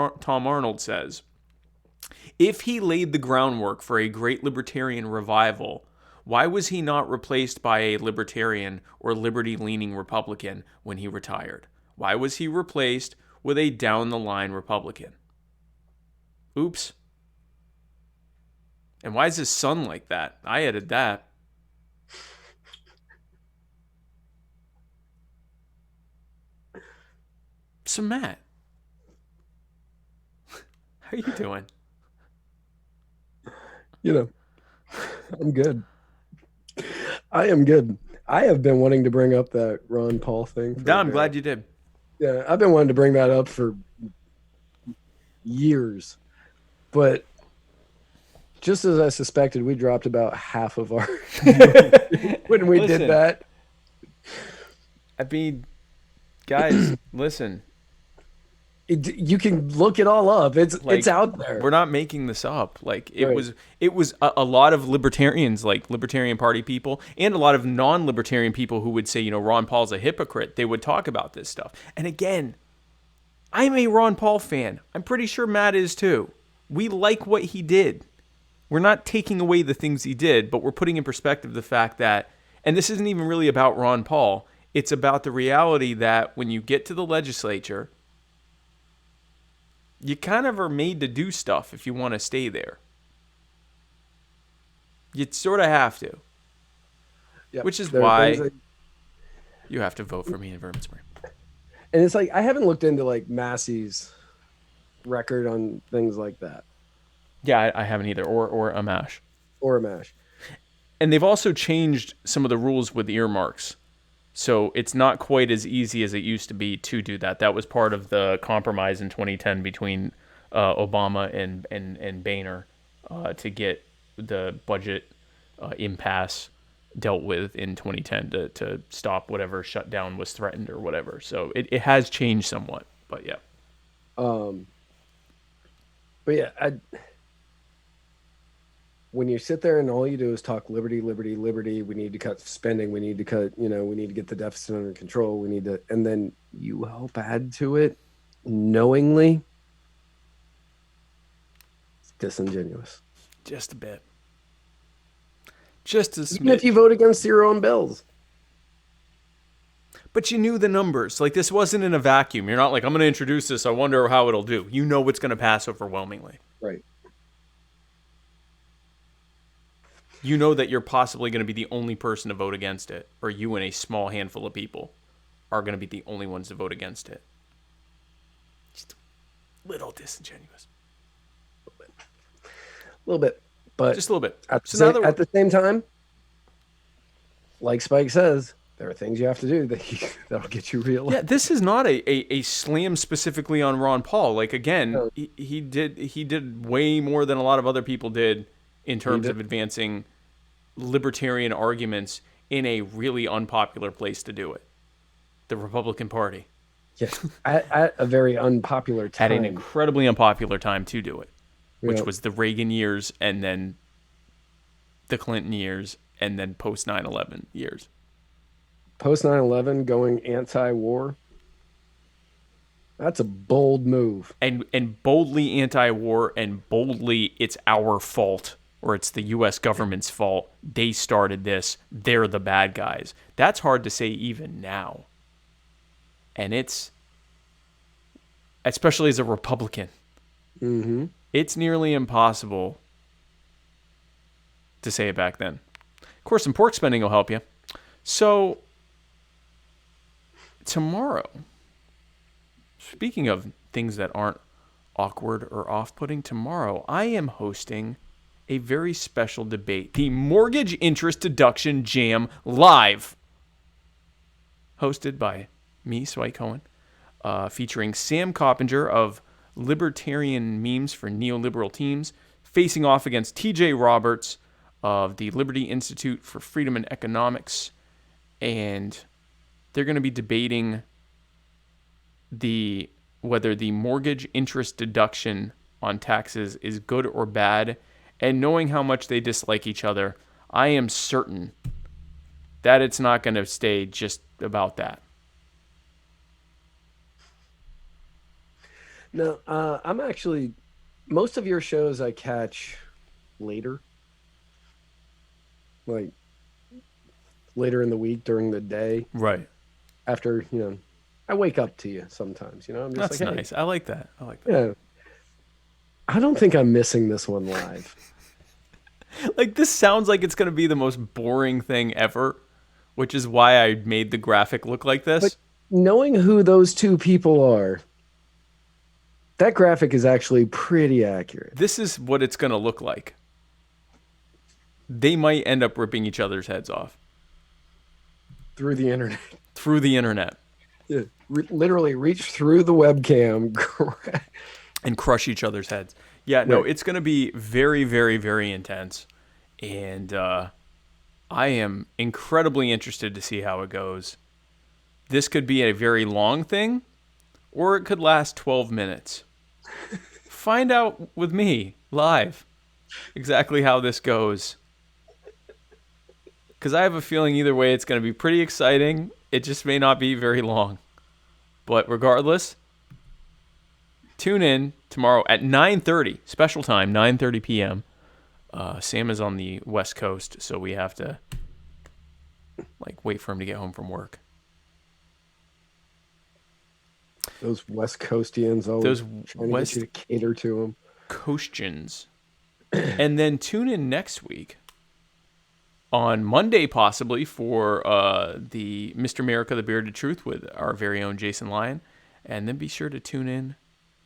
S4: Arnold says, if he laid the groundwork for a great libertarian revival, why was he not replaced by a libertarian or liberty-leaning Republican when he retired? Why was he replaced with a down-the-line Republican? Oops. And why is his son like that? I added that. So Matt, how are you doing?
S3: You know, I'm good. I am good. I have been wanting to bring up that Ron Paul thing.
S4: No, I'm glad you did.
S3: Yeah, I've been wanting to bring that up for years. But just as I suspected, we dropped about half of our when we
S4: Listen.
S3: did that.
S4: I mean, guys, listen.
S3: You can look it all up. It's out there.
S4: We're not making this up. Like it
S3: Right.
S4: was a lot of libertarians, like Libertarian Party people, and a lot of non-libertarian people who would say, you know, Ron Paul's a hypocrite. They would talk about this stuff. And again, I'm a Ron Paul fan. I'm pretty sure Matt is too. We like what he did. We're not taking away the things he did, but we're putting in perspective the fact that, and this isn't even really about Ron Paul, it's about the reality that when you get to the legislature, you kind of are made to do stuff if you want to stay there. You sort of have to.
S3: Yep.
S4: Which is
S3: There are
S4: why
S3: things that-
S4: you have to vote for me in Vermin Spring.
S3: and it's like I haven't looked into like Massey's record on things like that
S4: Yeah, I haven't either, or a MASH.
S3: or a MASH.
S4: And they've also changed some of the rules with earmarks. So it's not quite as easy as it used to be to do that. That was part of the compromise in 2010 between Obama and Boehner to get the budget impasse dealt with in 2010 to stop whatever shutdown was threatened or whatever. So it has changed somewhat, but yeah.
S3: But yeah, when you sit there and all you do is talk liberty, liberty, liberty, we need to cut spending, we need to cut, we need to get the deficit under control, we need to, and then you help add to it knowingly, it's disingenuous.
S4: Just a bit. Just a
S3: Even if
S4: smidge.
S3: you vote against your own bills.
S4: But you knew the numbers. Like, this wasn't in a vacuum. You're not like, I'm going to introduce this, I wonder how it'll do. You know it's going to pass overwhelmingly.
S3: Right.
S4: You know that you're possibly going to be the only person to vote against it, or you and a small handful of people are going to be the only ones to vote against it. Just a little disingenuous.
S3: A little bit. But
S4: Just a little bit.
S3: at
S4: So
S3: the same time, like Spike says, there are things you have to do that'll get you reelected.
S4: Yeah, this is not a slam specifically on Ron Paul. Like, again,
S3: No.
S4: he did way more than a lot of other people did in terms of advancing libertarian arguments in a really unpopular place to do it. The Republican Party.
S3: Yeah, at a very unpopular time.
S4: At an incredibly unpopular time to do it, which
S3: Yeah.
S4: was the Reagan years and then the Clinton years and then post 9/11 years.
S3: Post 9/11 going anti-war. That's a bold move.
S4: And boldly anti-war and boldly it's our fault or it's the U.S. government's fault. They started this. They're the bad guys. That's hard to say even now. And it's, especially as a Republican, it's nearly impossible to say it back then. Of course, some pork spending will help you. So, tomorrow, speaking of things that aren't awkward or off-putting, tomorrow I am hosting a very special debate. The Mortgage Interest Deduction Jam Live. Hosted by me, Swike Cohen. Featuring Sam Coppinger of Libertarian Memes for Neoliberal Teams. Facing off against TJ Roberts of the Liberty Institute for Freedom and Economics. And they're going to be debating whether the mortgage interest deduction on taxes is good or bad. And knowing how much they dislike each other, I am certain that it's not going to stay just about that.
S3: No, I'm actually, most of your shows I catch later. Like, later in the week, during the day.
S4: Right.
S3: After, I wake up to you sometimes, I'm just
S4: That's
S3: like,
S4: nice. I like that.
S3: yeah. I don't think I'm missing this one live.
S4: Like, this sounds like it's going to be the most boring thing ever, which is why I made the graphic look like this.
S3: But knowing who those two people are, that graphic is actually pretty accurate.
S4: This is what it's going to look like. They might end up ripping each other's heads off.
S3: Through the internet.
S4: Through the internet.
S3: Yeah. Literally reach through the webcam
S4: and crush each other's heads. Yeah, no, it's going to be very, very, very intense. And I am incredibly interested to see how it goes. This could be a very long thing, or it could last 12 minutes. Find out with me live exactly how this goes. Because I have a feeling either way it's going to be pretty exciting. It just may not be very long. But regardless, tune in tomorrow at 9:30, special time, 9:30 p.m. Sam is on the West Coast, so we have to wait for him to get home from work.
S3: Those West Coastians always trying to get you to cater to them.
S4: Coastians. And then tune in next week on Monday, possibly, for the Mr. America, the Bearded Truth with our very own Jason Lyon. And then be sure to tune in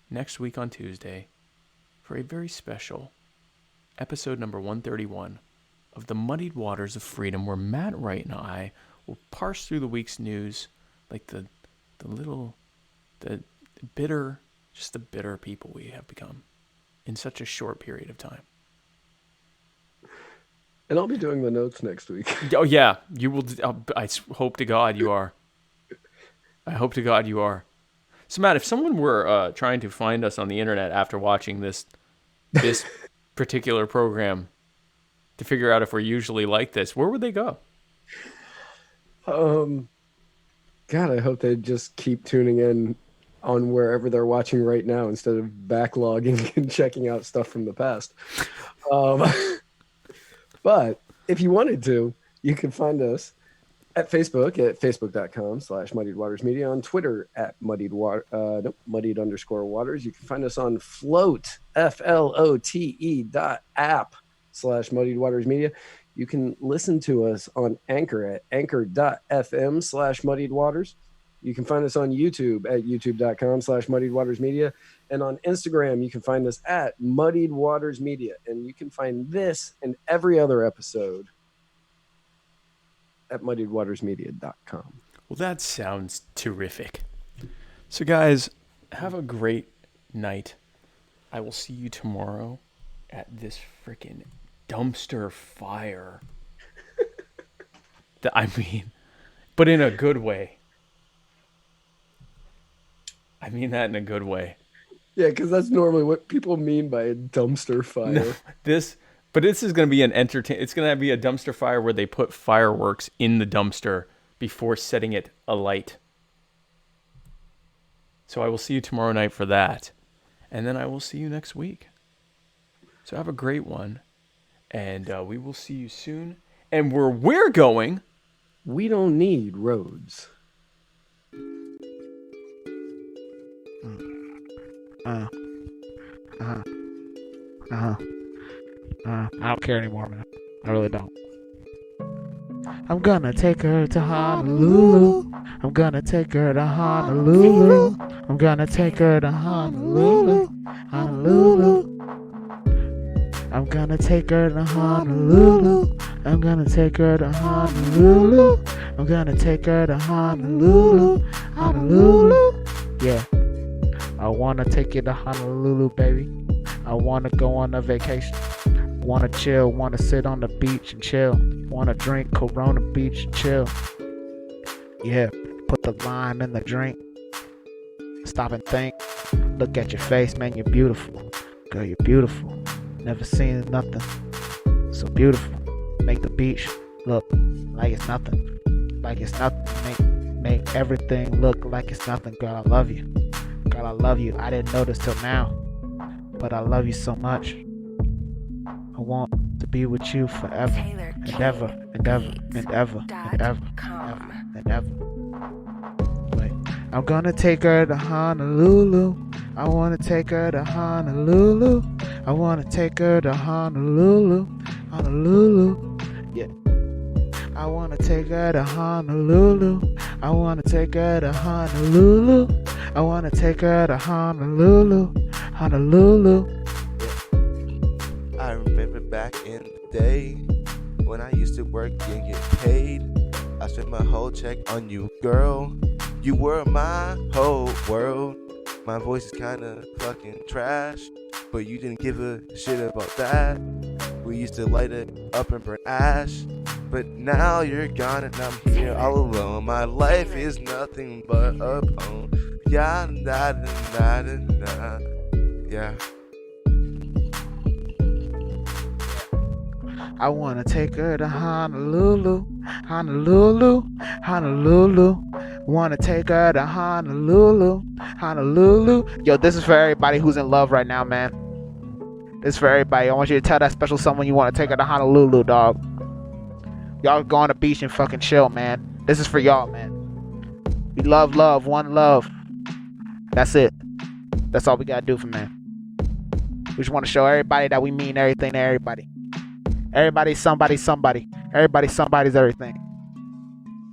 S4: next week on Tuesday for a very special episode number 131 of the Muddied Waters of Freedom, where Matt Wright and I will parse through the week's news like the bitter people we have become in such a short period of time.
S3: And I'll be doing the notes next week.
S4: Oh, yeah. You will. I hope to God you are. I hope to God you are. So, Matt, if someone were trying to find us on the internet after watching this particular program to figure out if we're usually like this, where would they go?
S3: God, I hope they just keep tuning in on wherever they're watching right now instead of backlogging and checking out stuff from the past. But if you wanted to, you can find us at Facebook at facebook.com/muddiedwatersmedia, on Twitter at muddied_waters. You can find us on Float, FLOTE.app/muddiedwatersmedia. You can listen to us on Anchor at anchor.fm/muddiedwaters. You can find us on YouTube at youtube.com/muddiedwatersmedia. And on Instagram, you can find us at Muddied Waters Media. And you can find this and every other episode at muddiedwatersmedia.com.
S4: Well, that sounds terrific. So, guys, have a great night. I will see you tomorrow at this freaking dumpster fire. But in a good way. I mean that in a good way.
S3: Yeah, because that's normally what people mean by a dumpster fire.
S4: No, this is going to be it's going to be a dumpster fire where they put fireworks in the dumpster before setting it alight. So I will see you tomorrow night for that. And then I will see you next week. So have a great one. And we will see you soon. And where we're going,
S3: we don't need roads.
S1: I don't care anymore, man. I really don't. I'm gonna take her to Honolulu. I'm gonna take her to Honolulu. I'm gonna take her to Honolulu. Honolulu. I'm gonna take her to Honolulu. I'm gonna take her to Honolulu. I'm gonna take her to Honolulu. Honolulu. Yeah. I wanna take you to Honolulu, baby. I wanna go on a vacation. Wanna chill, wanna sit on the beach and chill. Wanna drink Corona Beach and chill. Yeah, put the lime in the drink. Stop and think. Look at your face, man, you're beautiful. Girl, you're beautiful. Never seen nothing so beautiful. Make the beach look like it's nothing. Like it's nothing. Make everything look like it's nothing. Girl, I love you. Girl, I love you. I didn't notice till now, but I love you so much. I want to be with you forever and ever and ever and ever and ever and ever. Wait. I'm gonna take her to Honolulu. I wanna take her to Honolulu. I wanna take her to Honolulu. Honolulu. take her to Honolulu. I wanna take her to Honolulu. I wanna take her to Honolulu. Honolulu.
S2: I remember back in the day when I used to work and get paid. I spent my whole check on you, girl. You were my whole world. My voice is kinda fucking trash, but you didn't give a shit about that. We used to light it up and burn ash, but now you're gone and I'm here all alone. My life is nothing but a poem. Yeah, da da da da da. Yeah.
S1: I wanna take her to Honolulu. Honolulu. Honolulu. Wanna take her to Honolulu. Honolulu. Yo, this is for everybody who's in love right now, man. This is for everybody. I want you to tell that special someone you want to take her to Honolulu, dog. Y'all go on the beach and fucking chill, man. This is for y'all, man. We love, one love. That's it. That's all we gotta do for man. We just want to show everybody that we mean everything to everybody. Everybody's somebody, somebody. Everybody, somebody's everything.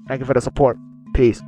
S1: Thank you for the support. Peace.